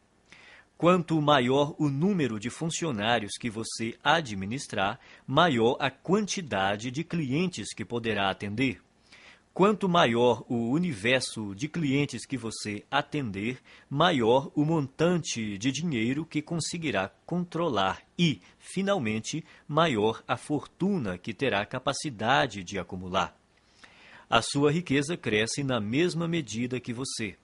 Quanto maior o número de funcionários que você administrar, maior a quantidade de clientes que poderá atender. Quanto maior o universo de clientes que você atender, maior o montante de dinheiro que conseguirá controlar e, finalmente, maior a fortuna que terá capacidade de acumular. A sua riqueza cresce na mesma medida que você.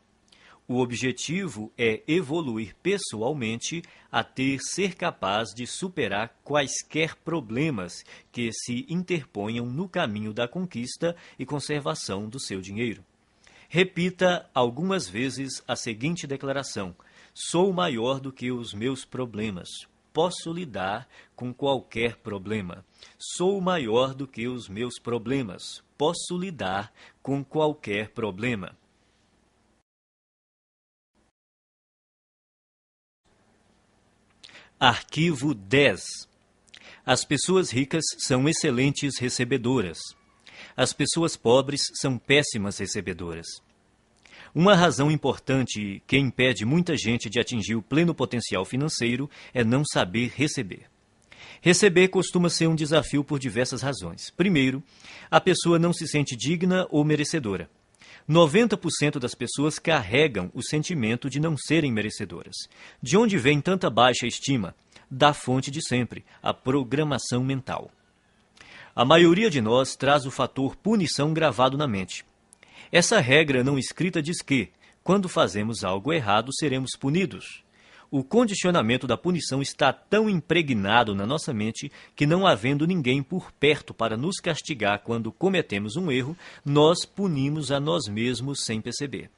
O objetivo é evoluir pessoalmente até ser capaz de superar quaisquer problemas que se interponham no caminho da conquista e conservação do seu dinheiro. Repita algumas vezes a seguinte declaração: sou maior do que os meus problemas. Posso lidar com qualquer problema. Sou maior do que os meus problemas. Posso lidar com qualquer problema. Arquivo 10. As pessoas ricas são excelentes recebedoras. As pessoas pobres são péssimas recebedoras. Uma razão importante que impede muita gente de atingir o pleno potencial financeiro é não saber receber. Receber costuma ser um desafio por diversas razões. Primeiro, a pessoa não se sente digna ou merecedora. 90% das pessoas carregam o sentimento de não serem merecedoras. De onde vem tanta baixa estima? Da fonte de sempre, a programação mental. A maioria de nós traz o fator punição gravado na mente. Essa regra não escrita diz que, quando fazemos algo errado, seremos punidos. O condicionamento da punição está tão impregnado na nossa mente que, não havendo ninguém por perto para nos castigar quando cometemos um erro, nós punimos a nós mesmos sem perceber.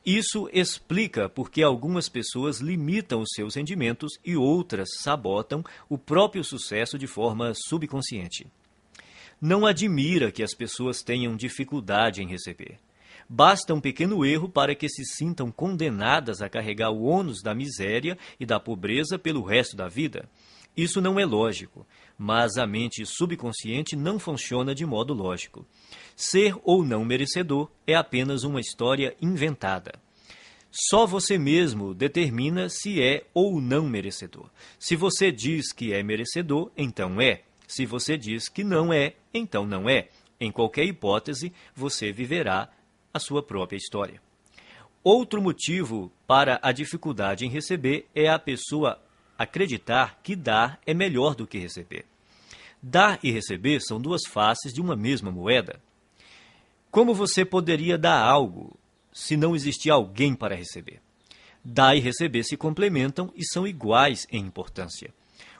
Isso explica por que algumas pessoas limitam os seus rendimentos e outras sabotam o próprio sucesso de forma subconsciente. Não admira que as pessoas tenham dificuldade em receber. Basta um pequeno erro para que se sintam condenadas a carregar o ônus da miséria e da pobreza pelo resto da vida. Isso não é lógico, mas a mente subconsciente não funciona de modo lógico. Ser ou não merecedor é apenas uma história inventada. Só você mesmo determina se é ou não merecedor. Se você diz que é merecedor, então é. Se você diz que não é, então não é. Em qualquer hipótese, você viverá a sua própria história. Outro motivo para a dificuldade em receber é a pessoa acreditar que dar é melhor do que receber. Dar e receber são duas faces de uma mesma moeda. Como você poderia dar algo se não existir alguém para receber? Dar e receber se complementam e são iguais em importância.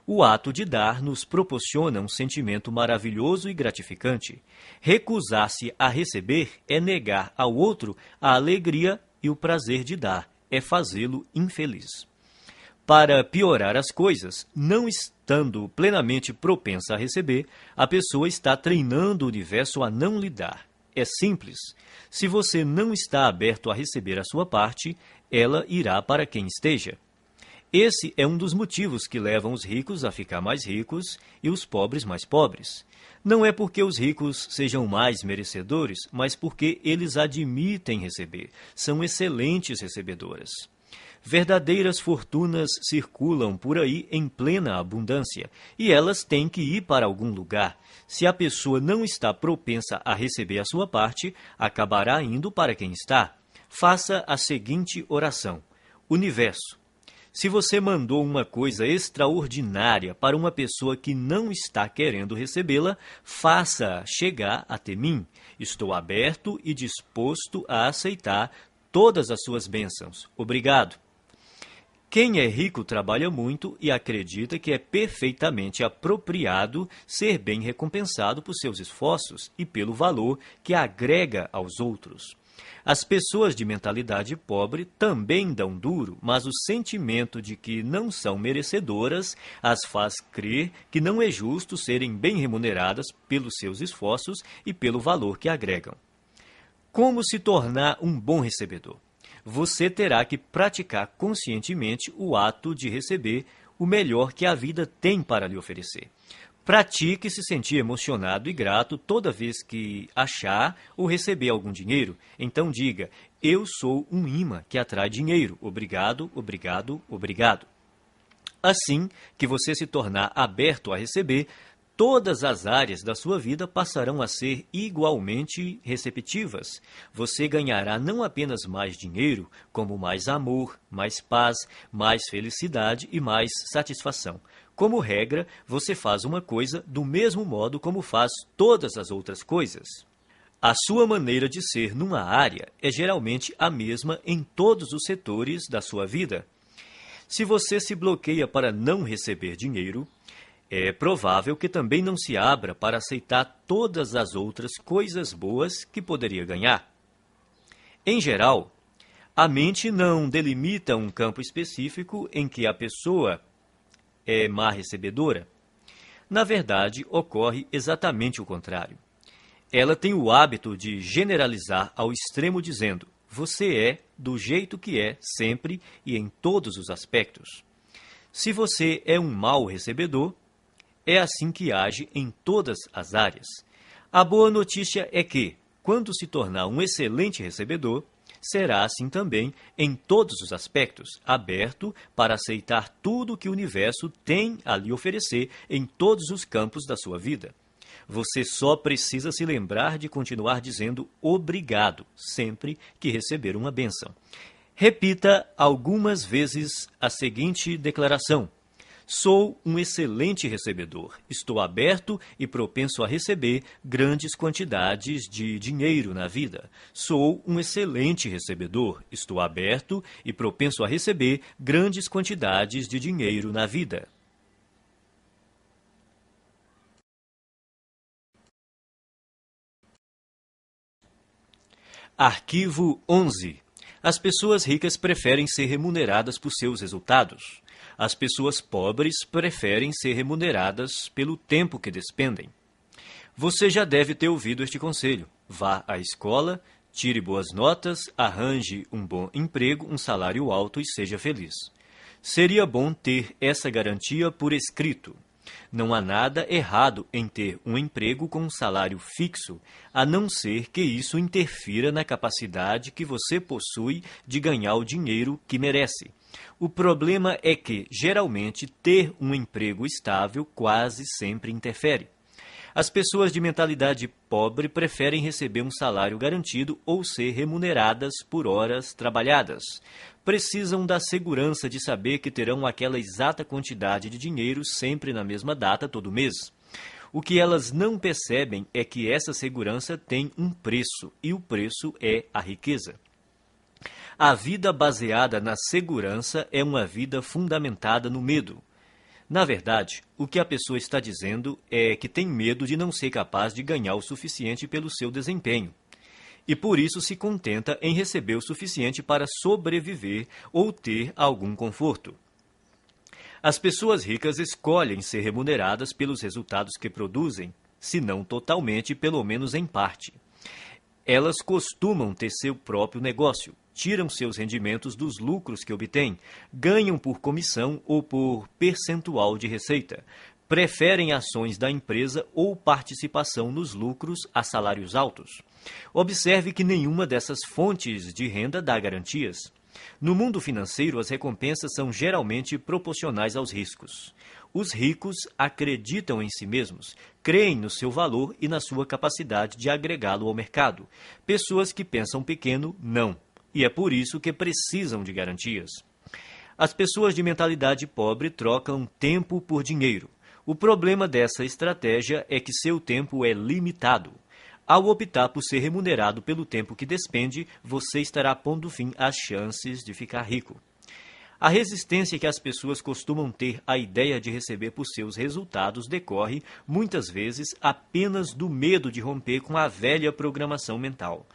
O ato de dar nos proporciona um sentimento maravilhoso e gratificante. Recusar-se a receber é negar ao outro a alegria e o prazer de dar, é fazê-lo infeliz. Para piorar as coisas, não estando plenamente propensa a receber, a pessoa está treinando o universo a não lhe dar. É simples. Se você não está aberto a receber a sua parte, ela irá para quem esteja. Esse é um dos motivos que levam os ricos a ficar mais ricos e os pobres mais pobres. Não é porque os ricos sejam mais merecedores, mas porque eles admitem receber. São excelentes recebedoras. Verdadeiras fortunas circulam por aí em plena abundância, e elas têm que ir para algum lugar. Se a pessoa não está propensa a receber a sua parte, acabará indo para quem está. Faça a seguinte oração: Universo, se você mandou uma coisa extraordinária para uma pessoa que não está querendo recebê-la, faça chegar até mim. Estou aberto e disposto a aceitar todas as suas bênçãos. Obrigado. Quem é rico trabalha muito e acredita que é perfeitamente apropriado ser bem recompensado por seus esforços e pelo valor que agrega aos outros. As pessoas de mentalidade pobre também dão duro, mas o sentimento de que não são merecedoras as faz crer que não é justo serem bem remuneradas pelos seus esforços e pelo valor que agregam. Como se tornar um bom recebedor? Você terá que praticar conscientemente o ato de receber o melhor que a vida tem para lhe oferecer. Pratique se sentir emocionado e grato toda vez que achar ou receber algum dinheiro. Então diga: eu sou um imã que atrai dinheiro. Obrigado, obrigado, obrigado. Assim que você se tornar aberto a receber, todas as áreas da sua vida passarão a ser igualmente receptivas. Você ganhará não apenas mais dinheiro, como mais amor, mais paz, mais felicidade e mais satisfação. Como regra, você faz uma coisa do mesmo modo como faz todas as outras coisas. A sua maneira de ser numa área é geralmente a mesma em todos os setores da sua vida. Se você se bloqueia para não receber dinheiro, é provável que também não se abra para aceitar todas as outras coisas boas que poderia ganhar. Em geral, a mente não delimita um campo específico em que a pessoa é má recebedora. Na verdade, ocorre exatamente o contrário. Ela tem o hábito de generalizar ao extremo dizendo: você é do jeito que é sempre e em todos os aspectos. Se você é um mau recebedor, é assim que age em todas as áreas. A boa notícia é que, quando se tornar um excelente recebedor, será assim também em todos os aspectos, aberto para aceitar tudo que o universo tem a lhe oferecer em todos os campos da sua vida. Você só precisa se lembrar de continuar dizendo obrigado sempre que receber uma bênção. Repita algumas vezes a seguinte declaração: sou um excelente recebedor. Estou aberto e propenso a receber grandes quantidades de dinheiro na vida. Sou um excelente recebedor. Estou aberto e propenso a receber grandes quantidades de dinheiro na vida. Arquivo 11. As pessoas ricas preferem ser remuneradas por seus resultados. As pessoas pobres preferem ser remuneradas pelo tempo que despendem. Você já deve ter ouvido este conselho. Vá à escola, tire boas notas, arranje um bom emprego, um salário alto e seja feliz. Seria bom ter essa garantia por escrito. Não há nada errado em ter um emprego com um salário fixo, a não ser que isso interfira na capacidade que você possui de ganhar o dinheiro que merece. O problema é que, geralmente, ter um emprego estável quase sempre interfere. As pessoas de mentalidade pobre preferem receber um salário garantido ou ser remuneradas por horas trabalhadas. Precisam da segurança de saber que terão aquela exata quantidade de dinheiro sempre na mesma data todo mês. O que elas não percebem é que essa segurança tem um preço, e o preço é a riqueza. A vida baseada na segurança é uma vida fundamentada no medo. Na verdade, o que a pessoa está dizendo é que tem medo de não ser capaz de ganhar o suficiente pelo seu desempenho. E por isso se contenta em receber o suficiente para sobreviver ou ter algum conforto. As pessoas ricas escolhem ser remuneradas pelos resultados que produzem, se não totalmente, pelo menos em parte. Elas costumam ter seu próprio negócio, tiram seus rendimentos dos lucros que obtêm, ganham por comissão ou por percentual de receita, preferem ações da empresa ou participação nos lucros a salários altos. Observe que nenhuma dessas fontes de renda dá garantias. No mundo financeiro, as recompensas são geralmente proporcionais aos riscos. Os ricos acreditam em si mesmos, creem no seu valor e na sua capacidade de agregá-lo ao mercado. Pessoas que pensam pequeno, não. e é por isso que precisam de garantias. As pessoas de mentalidade pobre trocam tempo por dinheiro. O problema dessa estratégia é que seu tempo é limitado. Ao optar por ser remunerado pelo tempo que despende, você estará pondo fim às chances de ficar rico. A resistência que as pessoas costumam ter à ideia de receber por seus resultados decorre, muitas vezes, apenas do medo de romper com a velha programação mental.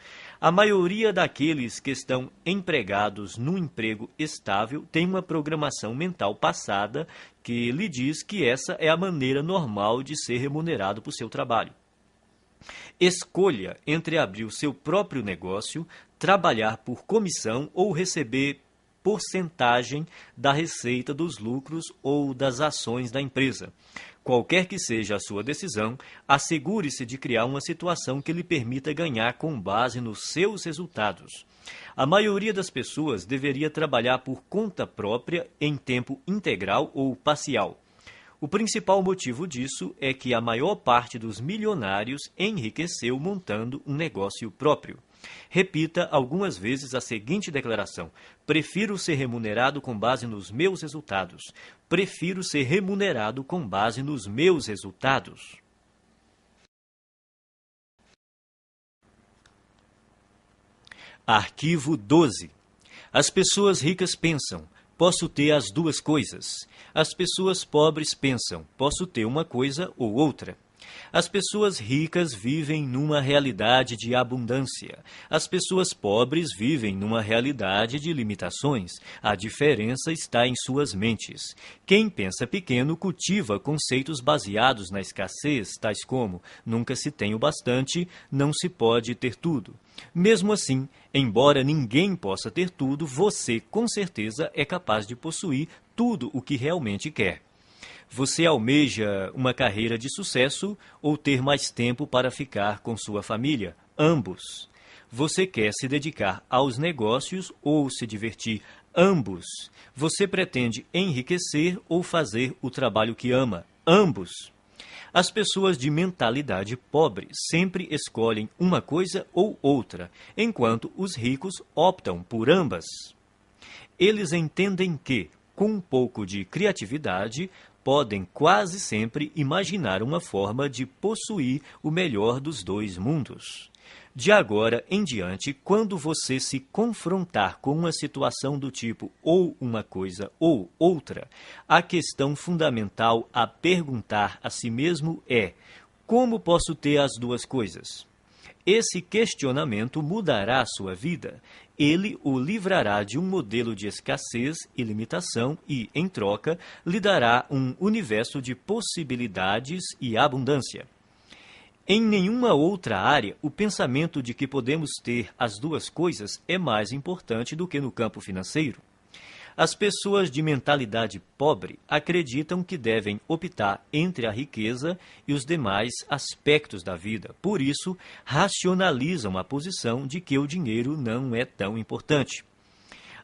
A maioria daqueles que estão empregados num emprego estável tem uma programação mental passada que lhe diz que essa é a maneira normal de ser remunerado por seu trabalho. Escolha entre abrir o seu próprio negócio, trabalhar por comissão ou receber porcentagem da receita dos lucros ou das ações da empresa. Qualquer que seja a sua decisão, assegure-se de criar uma situação que lhe permita ganhar com base nos seus resultados. A maioria das pessoas deveria trabalhar por conta própria em tempo integral ou parcial. O principal motivo disso é que a maior parte dos milionários enriqueceu montando um negócio próprio. Repita algumas vezes a seguinte declaração: prefiro ser remunerado com base nos meus resultados. Prefiro ser remunerado com base nos meus resultados. Arquivo 12. As pessoas ricas pensam: posso ter as duas coisas. As pessoas pobres pensam: posso ter uma coisa ou outra. As pessoas ricas vivem numa realidade de abundância. As pessoas pobres vivem numa realidade de limitações. A diferença está em suas mentes. Quem pensa pequeno cultiva conceitos baseados na escassez, tais como: nunca se tem o bastante, não se pode ter tudo. Mesmo assim, embora ninguém possa ter tudo, você, com certeza, é capaz de possuir tudo o que realmente quer. Você almeja uma carreira de sucesso ou ter mais tempo para ficar com sua família? Ambos. Você quer se dedicar aos negócios ou se divertir? Ambos. Você pretende enriquecer ou fazer o trabalho que ama? Ambos. As pessoas de mentalidade pobre sempre escolhem uma coisa ou outra, enquanto os ricos optam por ambas. Eles entendem que, com um pouco de criatividade, podem quase sempre imaginar uma forma de possuir o melhor dos dois mundos. De agora em diante, quando você se confrontar com uma situação do tipo ou uma coisa ou outra, a questão fundamental a perguntar a si mesmo é: como posso ter as duas coisas? Esse questionamento mudará a sua vida. Ele o livrará de um modelo de escassez e limitação e, em troca, lhe dará um universo de possibilidades e abundância. Em nenhuma outra área, o pensamento de que podemos ter as duas coisas é mais importante do que no campo financeiro. As pessoas de mentalidade pobre acreditam que devem optar entre a riqueza e os demais aspectos da vida. Por isso, racionalizam a posição de que o dinheiro não é tão importante.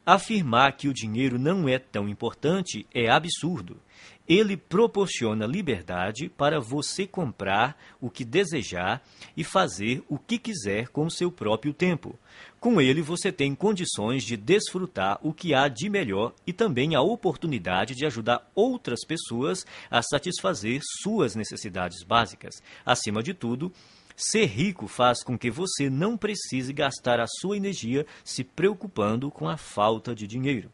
Afirmar que o dinheiro não é tão importante é absurdo. Ele proporciona liberdade para você comprar o que desejar e fazer o que quiser com seu próprio tempo. Com ele, você tem condições de desfrutar o que há de melhor e também a oportunidade de ajudar outras pessoas a satisfazer suas necessidades básicas. Acima de tudo, ser rico faz com que você não precise gastar a sua energia se preocupando com a falta de dinheiro.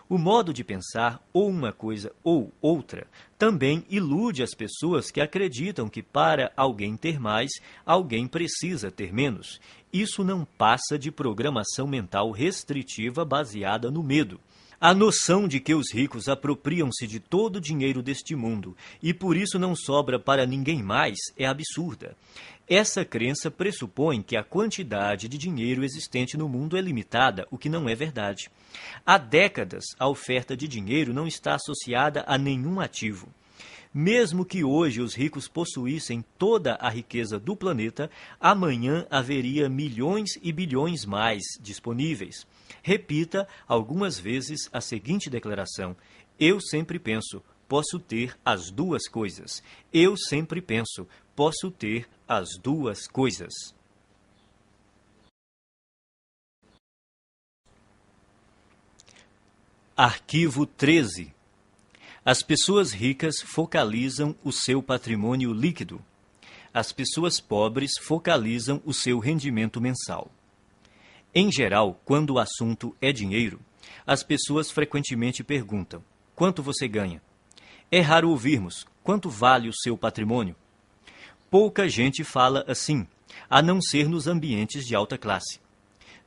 O modo de pensar, ou uma coisa ou outra, também ilude as pessoas que acreditam que para alguém ter mais, alguém precisa ter menos. Isso não passa de programação mental restritiva baseada no medo. A noção de que os ricos apropriam-se de todo o dinheiro deste mundo e por isso não sobra para ninguém mais é absurda. Essa crença pressupõe que a quantidade de dinheiro existente no mundo é limitada, o que não é verdade. Há décadas, a oferta de dinheiro não está associada a nenhum ativo. Mesmo que hoje os ricos possuíssem toda a riqueza do planeta, amanhã haveria milhões e bilhões mais disponíveis. Repita algumas vezes a seguinte declaração: eu sempre penso, posso ter as duas coisas. Eu sempre penso, posso ter as duas coisas. Arquivo 13. As pessoas ricas focalizam o seu patrimônio líquido. As pessoas pobres focalizam o seu rendimento mensal. Em geral, quando o assunto é dinheiro, as pessoas frequentemente perguntam: quanto você ganha? É raro ouvirmos: quanto vale o seu patrimônio? Pouca gente fala assim, a não ser nos ambientes de alta classe.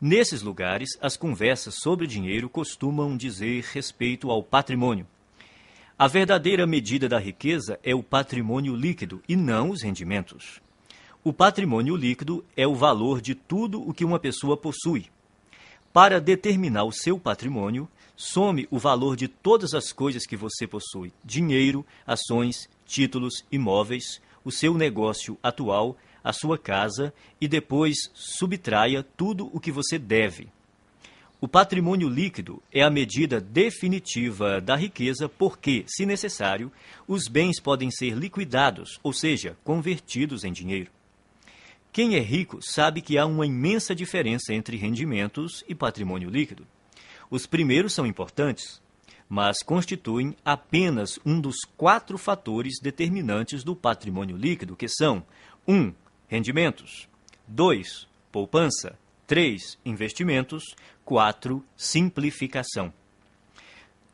Nesses lugares, as conversas sobre dinheiro costumam dizer respeito ao patrimônio. A verdadeira medida da riqueza é o patrimônio líquido e não os rendimentos. O patrimônio líquido é o valor de tudo o que uma pessoa possui. Para determinar o seu patrimônio, some o valor de todas as coisas que você possui: dinheiro, ações, títulos, imóveis, o seu negócio atual, a sua casa, e depois subtraia tudo o que você deve. O patrimônio líquido é a medida definitiva da riqueza porque, se necessário, os bens podem ser liquidados, ou seja, convertidos em dinheiro. Quem é rico sabe que há uma imensa diferença entre rendimentos e patrimônio líquido. Os primeiros são importantes, mas constituem apenas um dos 4 fatores determinantes do patrimônio líquido, que são 1. Rendimentos, 2. Poupança, 3. Investimentos, 4. Simplificação.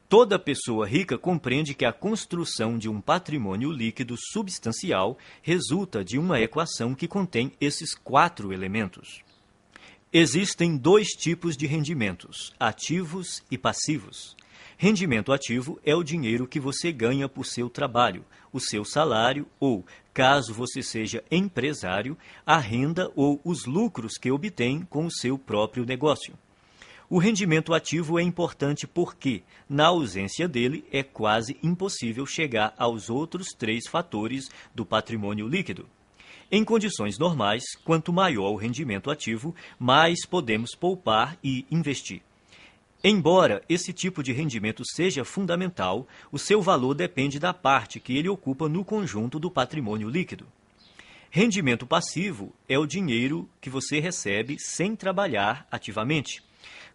Toda pessoa rica compreende que a construção de um patrimônio líquido substancial resulta de uma equação que contém esses 4 elementos. Existem 2 tipos de rendimentos: ativos e passivos. Rendimento ativo é o dinheiro que você ganha por seu trabalho, o seu salário ou, caso você seja empresário, a renda ou os lucros que obtém com o seu próprio negócio. O rendimento ativo é importante porque, na ausência dele, é quase impossível chegar aos outros 3 fatores do patrimônio líquido. Em condições normais, quanto maior o rendimento ativo, mais podemos poupar e investir. Embora esse tipo de rendimento seja fundamental, o seu valor depende da parte que ele ocupa no conjunto do patrimônio líquido. Rendimento passivo é o dinheiro que você recebe sem trabalhar ativamente.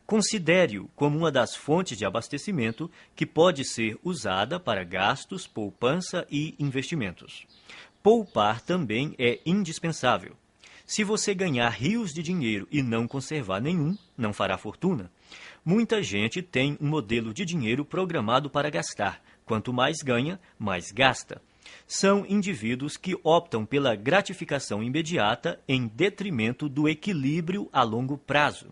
Considere-o como uma das fontes de abastecimento que pode ser usada para gastos, poupança e investimentos. Poupar também é indispensável. Se você ganhar rios de dinheiro e não conservar nenhum, não fará fortuna. Muita gente tem um modelo de dinheiro programado para gastar. Quanto mais ganha, mais gasta. São indivíduos que optam pela gratificação imediata em detrimento do equilíbrio a longo prazo.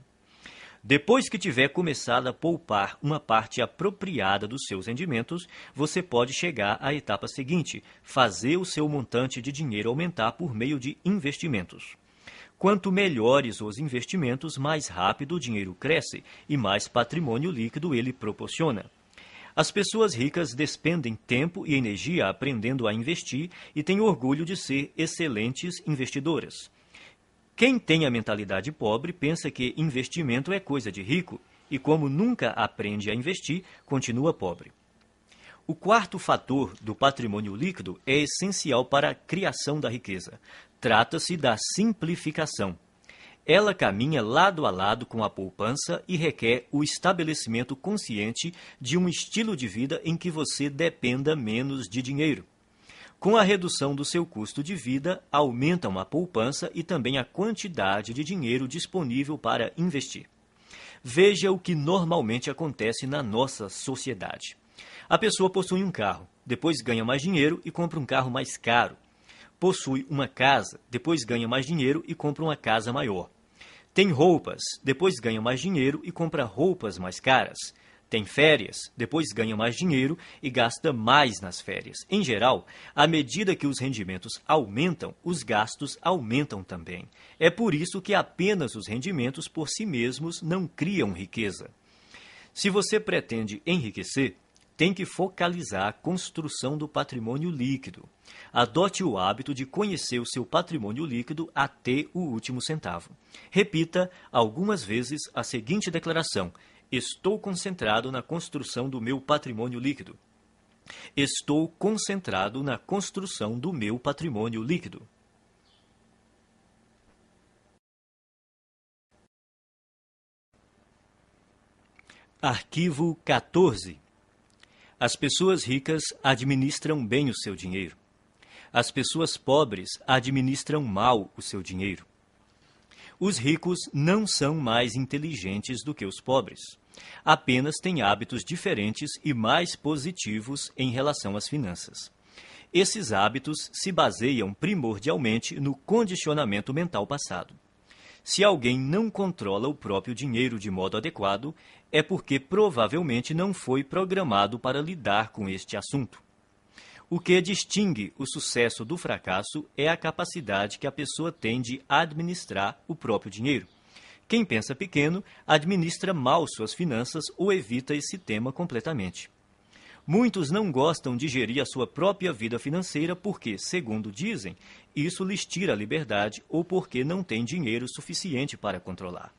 Depois que tiver começado a poupar uma parte apropriada dos seus rendimentos, você pode chegar à etapa seguinte: fazer o seu montante de dinheiro aumentar por meio de investimentos. Quanto melhores os investimentos, mais rápido o dinheiro cresce e mais patrimônio líquido ele proporciona. As pessoas ricas despendem tempo e energia aprendendo a investir e têm orgulho de ser excelentes investidoras. Quem tem a mentalidade pobre pensa que investimento é coisa de rico e, como nunca aprende a investir, continua pobre. O 4º fator do patrimônio líquido é essencial para a criação da riqueza. Trata-se da simplificação. Ela caminha lado a lado com a poupança e requer o estabelecimento consciente de um estilo de vida em que você dependa menos de dinheiro. Com a redução do seu custo de vida, aumentam a poupança e também a quantidade de dinheiro disponível para investir. Veja o que normalmente acontece na nossa sociedade. A pessoa possui um carro, depois ganha mais dinheiro e compra um carro mais caro. Possui uma casa, depois ganha mais dinheiro e compra uma casa maior. Tem roupas, depois ganha mais dinheiro e compra roupas mais caras. Tem férias, depois ganha mais dinheiro e gasta mais nas férias. Em geral, à medida que os rendimentos aumentam, os gastos aumentam também. É por isso que apenas os rendimentos por si mesmos não criam riqueza. Se você pretende enriquecer, tem que focalizar a construção do patrimônio líquido. Adote o hábito de conhecer o seu patrimônio líquido até o último centavo. Repita algumas vezes a seguinte declaração: estou concentrado na construção do meu patrimônio líquido. Estou concentrado na construção do meu patrimônio líquido. Arquivo 14. As pessoas ricas administram bem o seu dinheiro. As pessoas pobres administram mal o seu dinheiro. Os ricos não são mais inteligentes do que os pobres. Apenas têm hábitos diferentes e mais positivos em relação às finanças. Esses hábitos se baseiam primordialmente no condicionamento mental passado. Se alguém não controla o próprio dinheiro de modo adequado, é porque provavelmente não foi programado para lidar com este assunto. O que distingue o sucesso do fracasso é a capacidade que a pessoa tem de administrar o próprio dinheiro. Quem pensa pequeno administra mal suas finanças ou evita esse tema completamente. Muitos não gostam de gerir a sua própria vida financeira porque, segundo dizem, isso lhes tira a liberdade ou porque não têm dinheiro suficiente para controlar.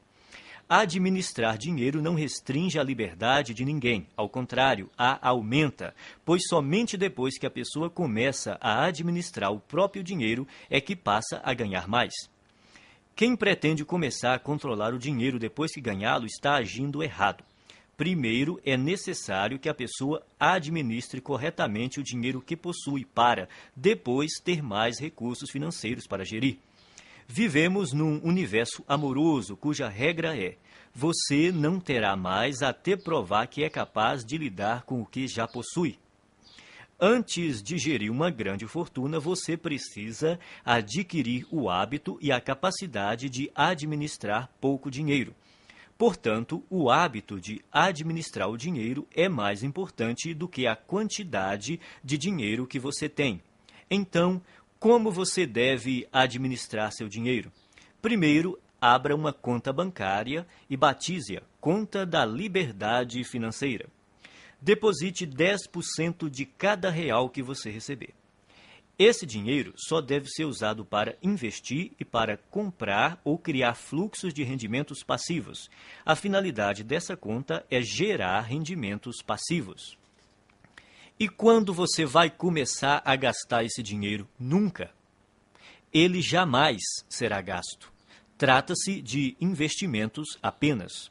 Administrar dinheiro não restringe a liberdade de ninguém, ao contrário, a aumenta, pois somente depois que a pessoa começa a administrar o próprio dinheiro é que passa a ganhar mais. Quem pretende começar a controlar o dinheiro depois que ganhá-lo está agindo errado. Primeiro, é necessário que a pessoa administre corretamente o dinheiro que possui para, depois, ter mais recursos financeiros para gerir. Vivemos num universo amoroso cuja regra é: você não terá mais até provar que é capaz de lidar com o que já possui. Antes de gerir uma grande fortuna, você precisa adquirir o hábito e a capacidade de administrar pouco dinheiro. Portanto, o hábito de administrar o dinheiro é mais importante do que a quantidade de dinheiro que você tem. Então, como você deve administrar seu dinheiro? Primeiro, abra uma conta bancária e batize-a Conta da Liberdade Financeira. Deposite 10% de cada real que você receber. Esse dinheiro só deve ser usado para investir e para comprar ou criar fluxos de rendimentos passivos. A finalidade dessa conta é gerar rendimentos passivos. E quando você vai começar a gastar esse dinheiro? Nunca. Ele jamais será gasto. Trata-se de investimentos apenas.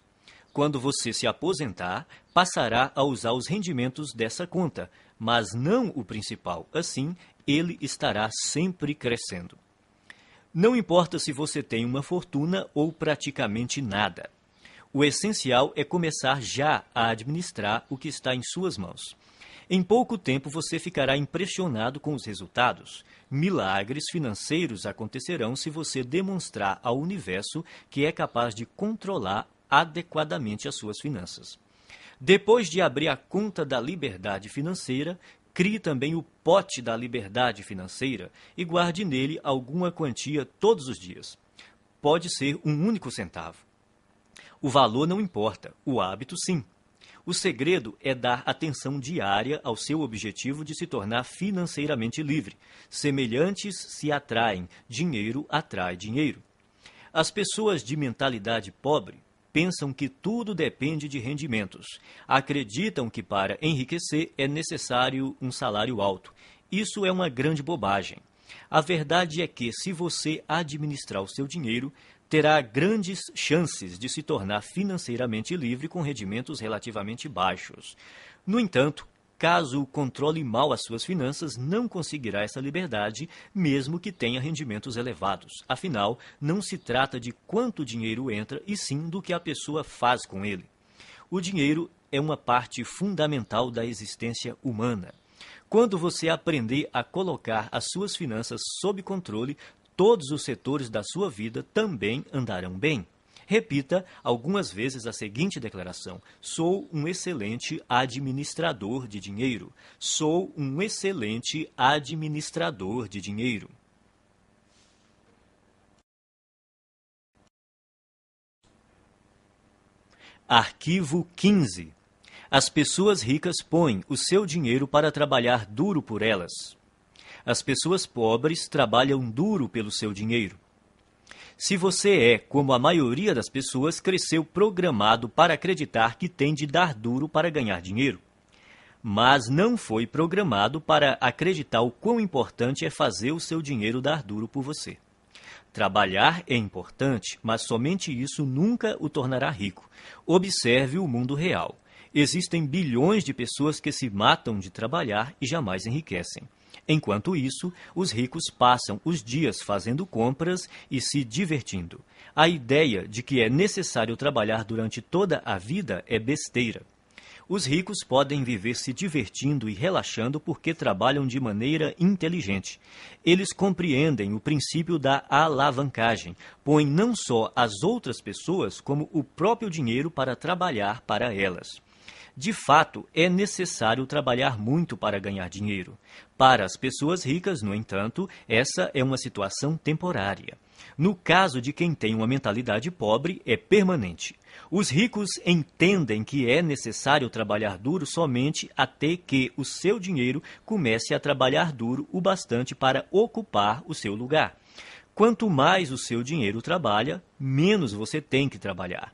Quando você se aposentar, passará a usar os rendimentos dessa conta, mas não o principal. Assim, ele estará sempre crescendo. Não importa se você tem uma fortuna ou praticamente nada. O essencial é começar já a administrar o que está em suas mãos. Em pouco tempo você ficará impressionado com os resultados. Milagres financeiros acontecerão se você demonstrar ao universo que é capaz de controlar adequadamente as suas finanças. Depois de abrir a conta da liberdade financeira, crie também o pote da liberdade financeira e guarde nele alguma quantia todos os dias. Pode ser um único centavo. O valor não importa, o hábito sim. O segredo é dar atenção diária ao seu objetivo de se tornar financeiramente livre. Semelhantes se atraem, dinheiro atrai dinheiro. As pessoas de mentalidade pobre pensam que tudo depende de rendimentos. Acreditam que para enriquecer é necessário um salário alto. Isso é uma grande bobagem. A verdade é que, se você administrar o seu dinheiro, terá grandes chances de se tornar financeiramente livre com rendimentos relativamente baixos. No entanto, caso controle mal as suas finanças, não conseguirá essa liberdade, mesmo que tenha rendimentos elevados. Afinal, não se trata de quanto dinheiro entra, e sim do que a pessoa faz com ele. O dinheiro é uma parte fundamental da existência humana. Quando você aprender a colocar as suas finanças sob controle, todos os setores da sua vida também andarão bem. Repita algumas vezes a seguinte declaração: sou um excelente administrador de dinheiro. Sou um excelente administrador de dinheiro. Arquivo 15. As pessoas ricas põem o seu dinheiro para trabalhar duro por elas. As pessoas pobres trabalham duro pelo seu dinheiro. Se você é, como a maioria das pessoas, cresceu programado para acreditar que tem de dar duro para ganhar dinheiro. Mas não foi programado para acreditar o quão importante é fazer o seu dinheiro dar duro por você. Trabalhar é importante, mas somente isso nunca o tornará rico. Observe o mundo real. Existem bilhões de pessoas que se matam de trabalhar e jamais enriquecem. Enquanto isso, os ricos passam os dias fazendo compras e se divertindo. A ideia de que é necessário trabalhar durante toda a vida é besteira. Os ricos podem viver se divertindo e relaxando porque trabalham de maneira inteligente. Eles compreendem o princípio da alavancagem, põem não só as outras pessoas, como o próprio dinheiro para trabalhar para elas. De fato, é necessário trabalhar muito para ganhar dinheiro. Para as pessoas ricas, no entanto, essa é uma situação temporária. No caso de quem tem uma mentalidade pobre, é permanente. Os ricos entendem que é necessário trabalhar duro somente até que o seu dinheiro comece a trabalhar duro o bastante para ocupar o seu lugar. Quanto mais o seu dinheiro trabalha, menos você tem que trabalhar.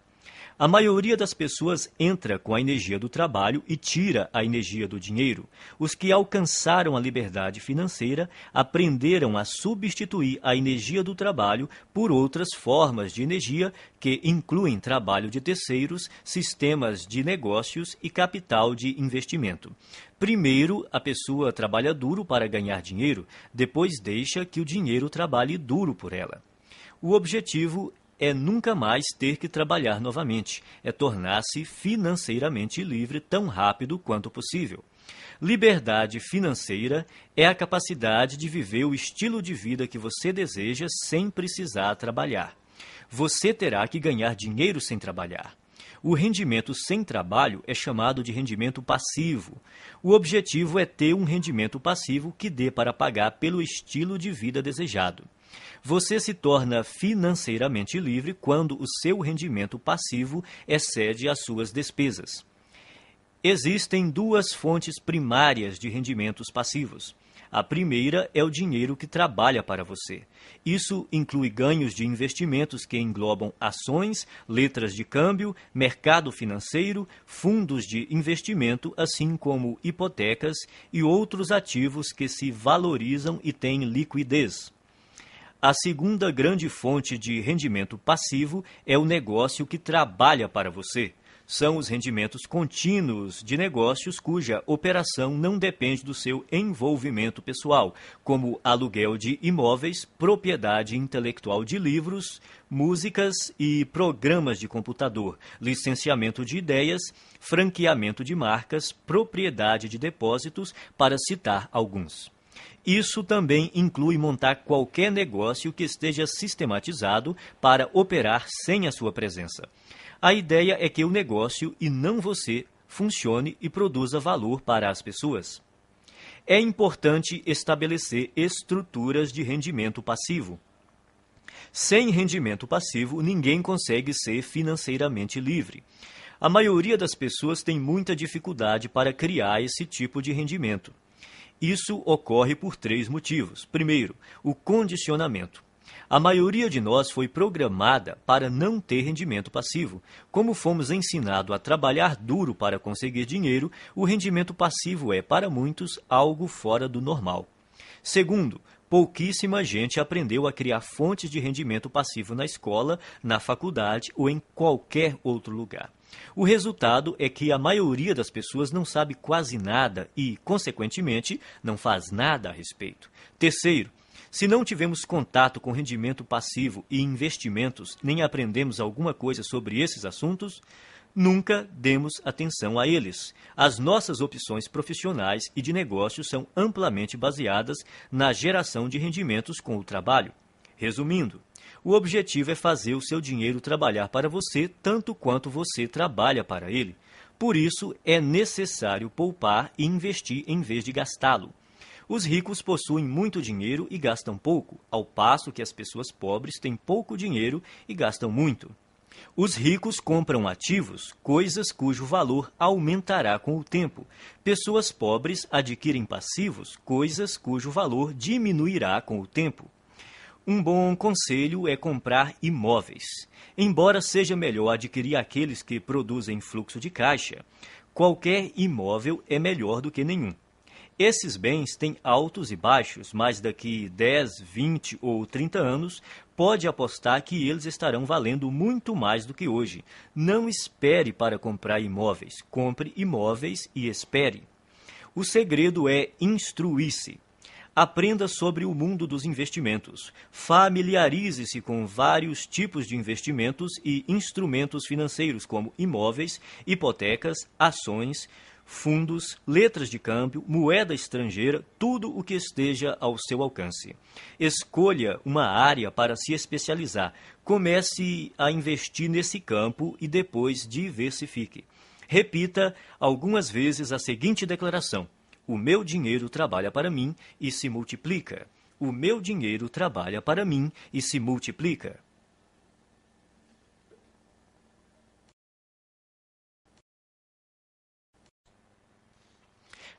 A maioria das pessoas entra com a energia do trabalho e tira a energia do dinheiro. Os que alcançaram a liberdade financeira aprenderam a substituir a energia do trabalho por outras formas de energia que incluem trabalho de terceiros, sistemas de negócios e capital de investimento. Primeiro, a pessoa trabalha duro para ganhar dinheiro, depois deixa que o dinheiro trabalhe duro por ela. O objetivo é nunca mais ter que trabalhar novamente, é tornar-se financeiramente livre tão rápido quanto possível. Liberdade financeira é a capacidade de viver o estilo de vida que você deseja sem precisar trabalhar. Você terá que ganhar dinheiro sem trabalhar. O rendimento sem trabalho é chamado de rendimento passivo. O objetivo é ter um rendimento passivo que dê para pagar pelo estilo de vida desejado. Você se torna financeiramente livre quando o seu rendimento passivo excede as suas despesas. Existem duas fontes primárias de rendimentos passivos. A primeira é o dinheiro que trabalha para você. Isso inclui ganhos de investimentos que englobam ações, letras de câmbio, mercado financeiro, fundos de investimento, assim como hipotecas e outros ativos que se valorizam e têm liquidez. A segunda grande fonte de rendimento passivo é o negócio que trabalha para você. São os rendimentos contínuos de negócios cuja operação não depende do seu envolvimento pessoal, como aluguel de imóveis, propriedade intelectual de livros, músicas e programas de computador, licenciamento de ideias, franqueamento de marcas, propriedade de depósitos, para citar alguns. Isso também inclui montar qualquer negócio que esteja sistematizado para operar sem a sua presença. A ideia é que o negócio, e não você, funcione e produza valor para as pessoas. É importante estabelecer estruturas de rendimento passivo. Sem rendimento passivo, ninguém consegue ser financeiramente livre. A maioria das pessoas tem muita dificuldade para criar esse tipo de rendimento. Isso ocorre por 3 motivos. Primeiro, o condicionamento. A maioria de nós foi programada para não ter rendimento passivo. Como fomos ensinados a trabalhar duro para conseguir dinheiro, o rendimento passivo é, para muitos, algo fora do normal. Segundo, pouquíssima gente aprendeu a criar fontes de rendimento passivo na escola, na faculdade ou em qualquer outro lugar. O resultado é que a maioria das pessoas não sabe quase nada e, consequentemente, não faz nada a respeito. Terceiro, se não tivemos contato com rendimento passivo e investimentos, nem aprendemos alguma coisa sobre esses assuntos, nunca demos atenção a eles. As nossas opções profissionais e de negócios são amplamente baseadas na geração de rendimentos com o trabalho. Resumindo, o objetivo é fazer o seu dinheiro trabalhar para você tanto quanto você trabalha para ele. Por isso, é necessário poupar e investir em vez de gastá-lo. Os ricos possuem muito dinheiro e gastam pouco, ao passo que as pessoas pobres têm pouco dinheiro e gastam muito. Os ricos compram ativos, coisas cujo valor aumentará com o tempo. Pessoas pobres adquirem passivos, coisas cujo valor diminuirá com o tempo. Um bom conselho é comprar imóveis. Embora seja melhor adquirir aqueles que produzem fluxo de caixa, qualquer imóvel é melhor do que nenhum. Esses bens têm altos e baixos, mas daqui 10, 20 ou 30 anos, pode apostar que eles estarão valendo muito mais do que hoje. Não espere para comprar imóveis. Compre imóveis e espere. O segredo é instruir-se. Aprenda sobre o mundo dos investimentos. Familiarize-se com vários tipos de investimentos e instrumentos financeiros, como imóveis, hipotecas, ações, fundos, letras de câmbio, moeda estrangeira, tudo o que esteja ao seu alcance. Escolha uma área para se especializar. Comece a investir nesse campo e depois diversifique. Repita algumas vezes a seguinte declaração: o meu dinheiro trabalha para mim e se multiplica. O meu dinheiro trabalha para mim e se multiplica.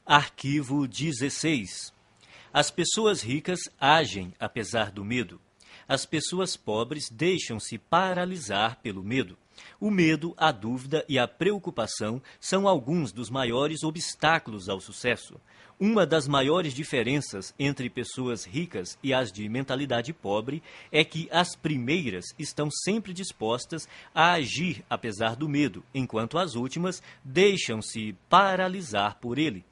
Arquivo 16. As pessoas ricas agem apesar do medo. As pessoas pobres deixam-se paralisar pelo medo. O medo, a dúvida e a preocupação são alguns dos maiores obstáculos ao sucesso. Uma das maiores diferenças entre pessoas ricas e as de mentalidade pobre é que as primeiras estão sempre dispostas a agir apesar do medo, enquanto as últimas deixam-se paralisar por ele.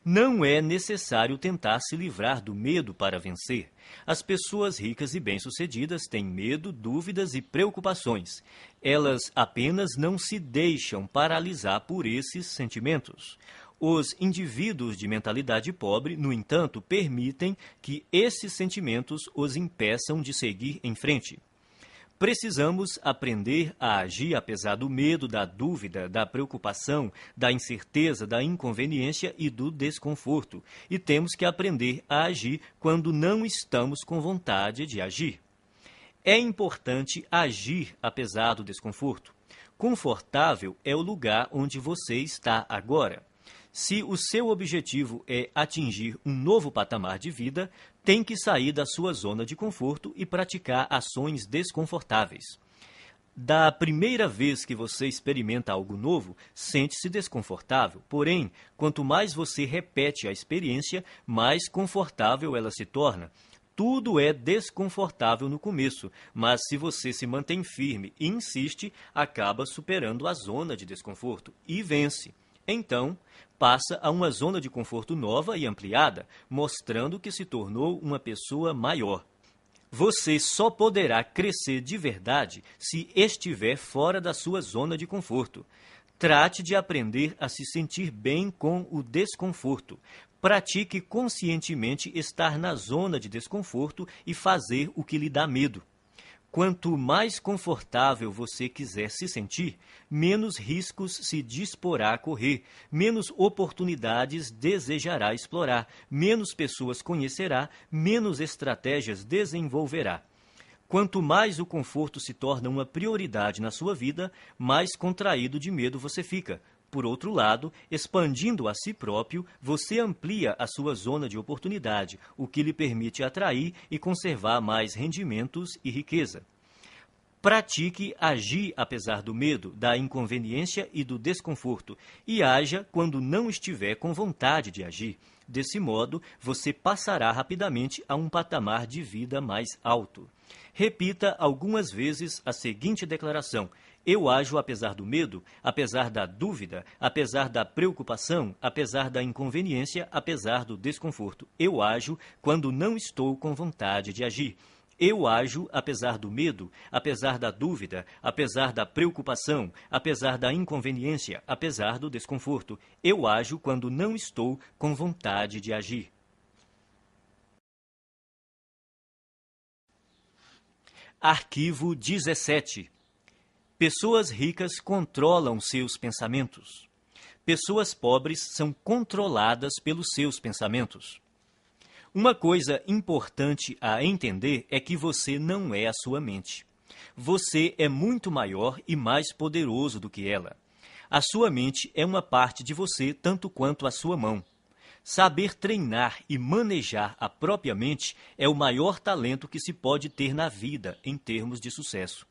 Não é necessário tentar se livrar do medo para vencer. As pessoas ricas e bem-sucedidas têm medo, dúvidas e preocupações. Elas apenas não se deixam paralisar por esses sentimentos. Os indivíduos de mentalidade pobre, no entanto, permitem que esses sentimentos os impeçam de seguir em frente. Precisamos aprender a agir apesar do medo, da dúvida, da preocupação, da incerteza, da inconveniência e do desconforto. E temos que aprender a agir quando não estamos com vontade de agir. É importante agir apesar do desconforto. Confortável é o lugar onde você está agora. Se o seu objetivo é atingir um novo patamar de vida, tem que sair da sua zona de conforto e praticar ações desconfortáveis. Da primeira vez que você experimenta algo novo, sente-se desconfortável. Porém, quanto mais você repete a experiência, mais confortável ela se torna. Tudo é desconfortável no começo, mas se você se mantém firme e insiste, acaba superando a zona de desconforto e vence. Então, passa a uma zona de conforto nova e ampliada, mostrando que se tornou uma pessoa maior. Você só poderá crescer de verdade se estiver fora da sua zona de conforto. Trate de aprender a se sentir bem com o desconforto. Pratique conscientemente estar na zona de desconforto e fazer o que lhe dá medo. Quanto mais confortável você quiser se sentir, menos riscos se disporá a correr, menos oportunidades desejará explorar, menos pessoas conhecerá, menos estratégias desenvolverá. Quanto mais o conforto se torna uma prioridade na sua vida, mais contraído de medo você fica. Por outro lado, expandindo a si próprio, você amplia a sua zona de oportunidade, o que lhe permite atrair e conservar mais rendimentos e riqueza. Pratique agir apesar do medo, da inconveniência e do desconforto, e haja quando não estiver com vontade de agir. Desse modo, você passará rapidamente a um patamar de vida mais alto. Repita algumas vezes a seguinte declaração: eu ajo apesar do medo, apesar da dúvida, apesar da preocupação, apesar da inconveniência, apesar do desconforto. Eu ajo quando não estou com vontade de agir. Eu ajo apesar do medo, apesar da dúvida, apesar da preocupação, apesar da inconveniência, apesar do desconforto. Eu ajo quando não estou com vontade de agir. Arquivo 17. Pessoas ricas controlam seus pensamentos. Pessoas pobres são controladas pelos seus pensamentos. Uma coisa importante a entender é que você não é a sua mente. Você é muito maior e mais poderoso do que ela. A sua mente é uma parte de você tanto quanto a sua mão. Saber treinar e manejar a própria mente é o maior talento que se pode ter na vida em termos de sucesso.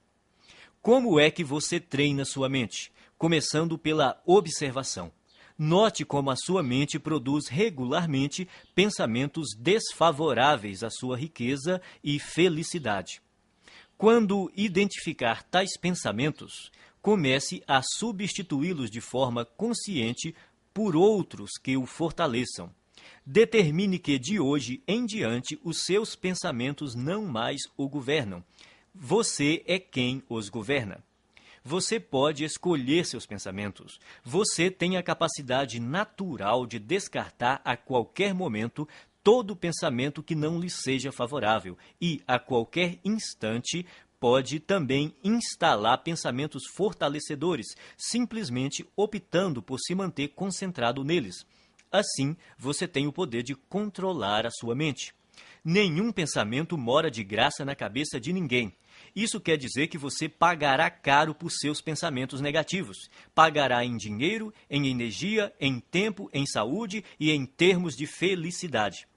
Como é que você treina sua mente? Começando pela observação. Note como a sua mente produz regularmente pensamentos desfavoráveis à sua riqueza e felicidade. Quando identificar tais pensamentos, comece a substituí-los de forma consciente por outros que o fortaleçam. Determine que de hoje em diante os seus pensamentos não mais o governam. Você é quem os governa. Você pode escolher seus pensamentos. Você tem a capacidade natural de descartar a qualquer momento todo pensamento que não lhe seja favorável e, a qualquer instante, pode também instalar pensamentos fortalecedores, simplesmente optando por se manter concentrado neles. Assim, você tem o poder de controlar a sua mente. Nenhum pensamento mora de graça na cabeça de ninguém. Isso quer dizer que você pagará caro por seus pensamentos negativos. Pagará em dinheiro, em energia, em tempo, em saúde e em termos de felicidade.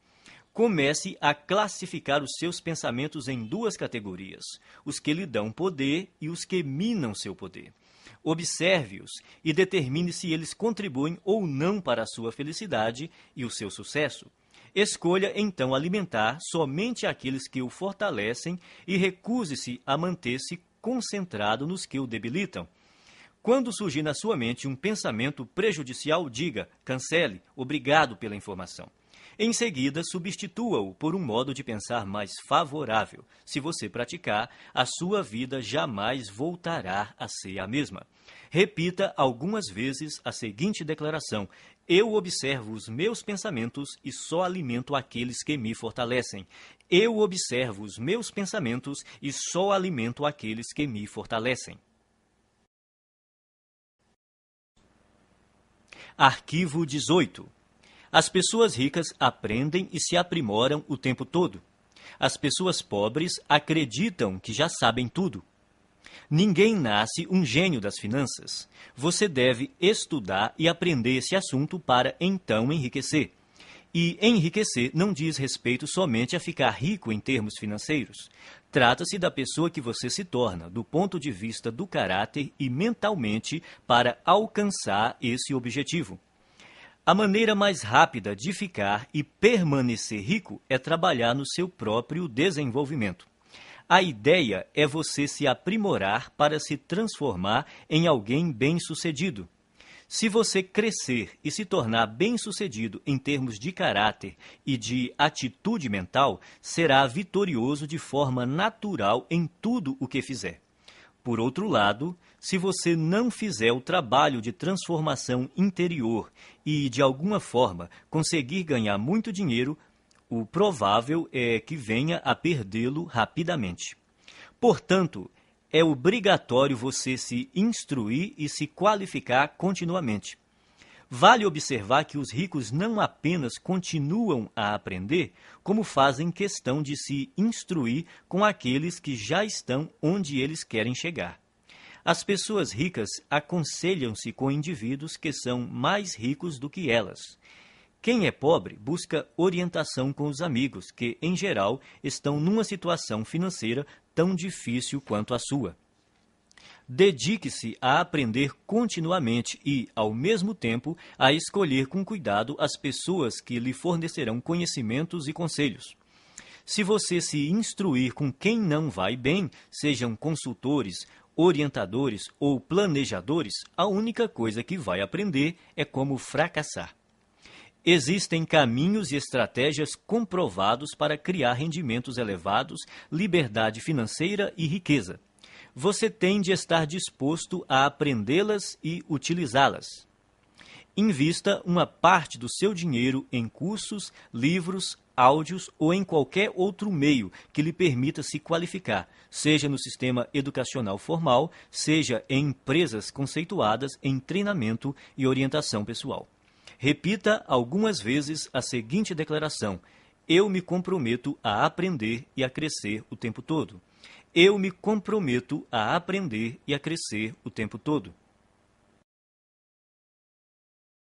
Comece a classificar os seus pensamentos em duas categorias: os que lhe dão poder e os que minam seu poder. Observe-os e determine se eles contribuem ou não para a sua felicidade e o seu sucesso. Escolha, então, alimentar somente aqueles que o fortalecem e recuse-se a manter-se concentrado nos que o debilitam. Quando surgir na sua mente um pensamento prejudicial, diga: cancele, obrigado pela informação. Em seguida, substitua-o por um modo de pensar mais favorável. Se você praticar, a sua vida jamais voltará a ser a mesma. Repita algumas vezes a seguinte declaração: eu observo os meus pensamentos e só alimento aqueles que me fortalecem. Eu observo os meus pensamentos e só alimento aqueles que me fortalecem. Arquivo 18. As pessoas ricas aprendem e se aprimoram o tempo todo. As pessoas pobres acreditam que já sabem tudo. Ninguém nasce um gênio das finanças. Você deve estudar e aprender esse assunto para então enriquecer. E enriquecer não diz respeito somente a ficar rico em termos financeiros. Trata-se da pessoa que você se torna, do ponto de vista do caráter e mentalmente, para alcançar esse objetivo. A maneira mais rápida de ficar e permanecer rico é trabalhar no seu próprio desenvolvimento. A ideia é você se aprimorar para se transformar em alguém bem-sucedido. Se você crescer e se tornar bem-sucedido em termos de caráter e de atitude mental, será vitorioso de forma natural em tudo o que fizer. Por outro lado, se você não fizer o trabalho de transformação interior e, de alguma forma, conseguir ganhar muito dinheiro, o provável é que venha a perdê-lo rapidamente. Portanto, é obrigatório você se instruir e se qualificar continuamente. Vale observar que os ricos não apenas continuam a aprender, como fazem questão de se instruir com aqueles que já estão onde eles querem chegar. As pessoas ricas aconselham-se com indivíduos que são mais ricos do que elas. Quem é pobre busca orientação com os amigos, que, em geral, estão numa situação financeira tão difícil quanto a sua. Dedique-se a aprender continuamente e, ao mesmo tempo, a escolher com cuidado as pessoas que lhe fornecerão conhecimentos e conselhos. Se você se instruir com quem não vai bem, sejam consultores, orientadores ou planejadores, a única coisa que vai aprender é como fracassar. Existem caminhos e estratégias comprovados para criar rendimentos elevados, liberdade financeira e riqueza. Você tem de estar disposto a aprendê-las e utilizá-las. Invista uma parte do seu dinheiro em cursos, livros, áudios ou em qualquer outro meio que lhe permita se qualificar, seja no sistema educacional formal, seja em empresas conceituadas em treinamento e orientação pessoal. Repita algumas vezes a seguinte declaração: eu me comprometo a aprender e a crescer o tempo todo. Eu me comprometo a aprender e a crescer o tempo todo.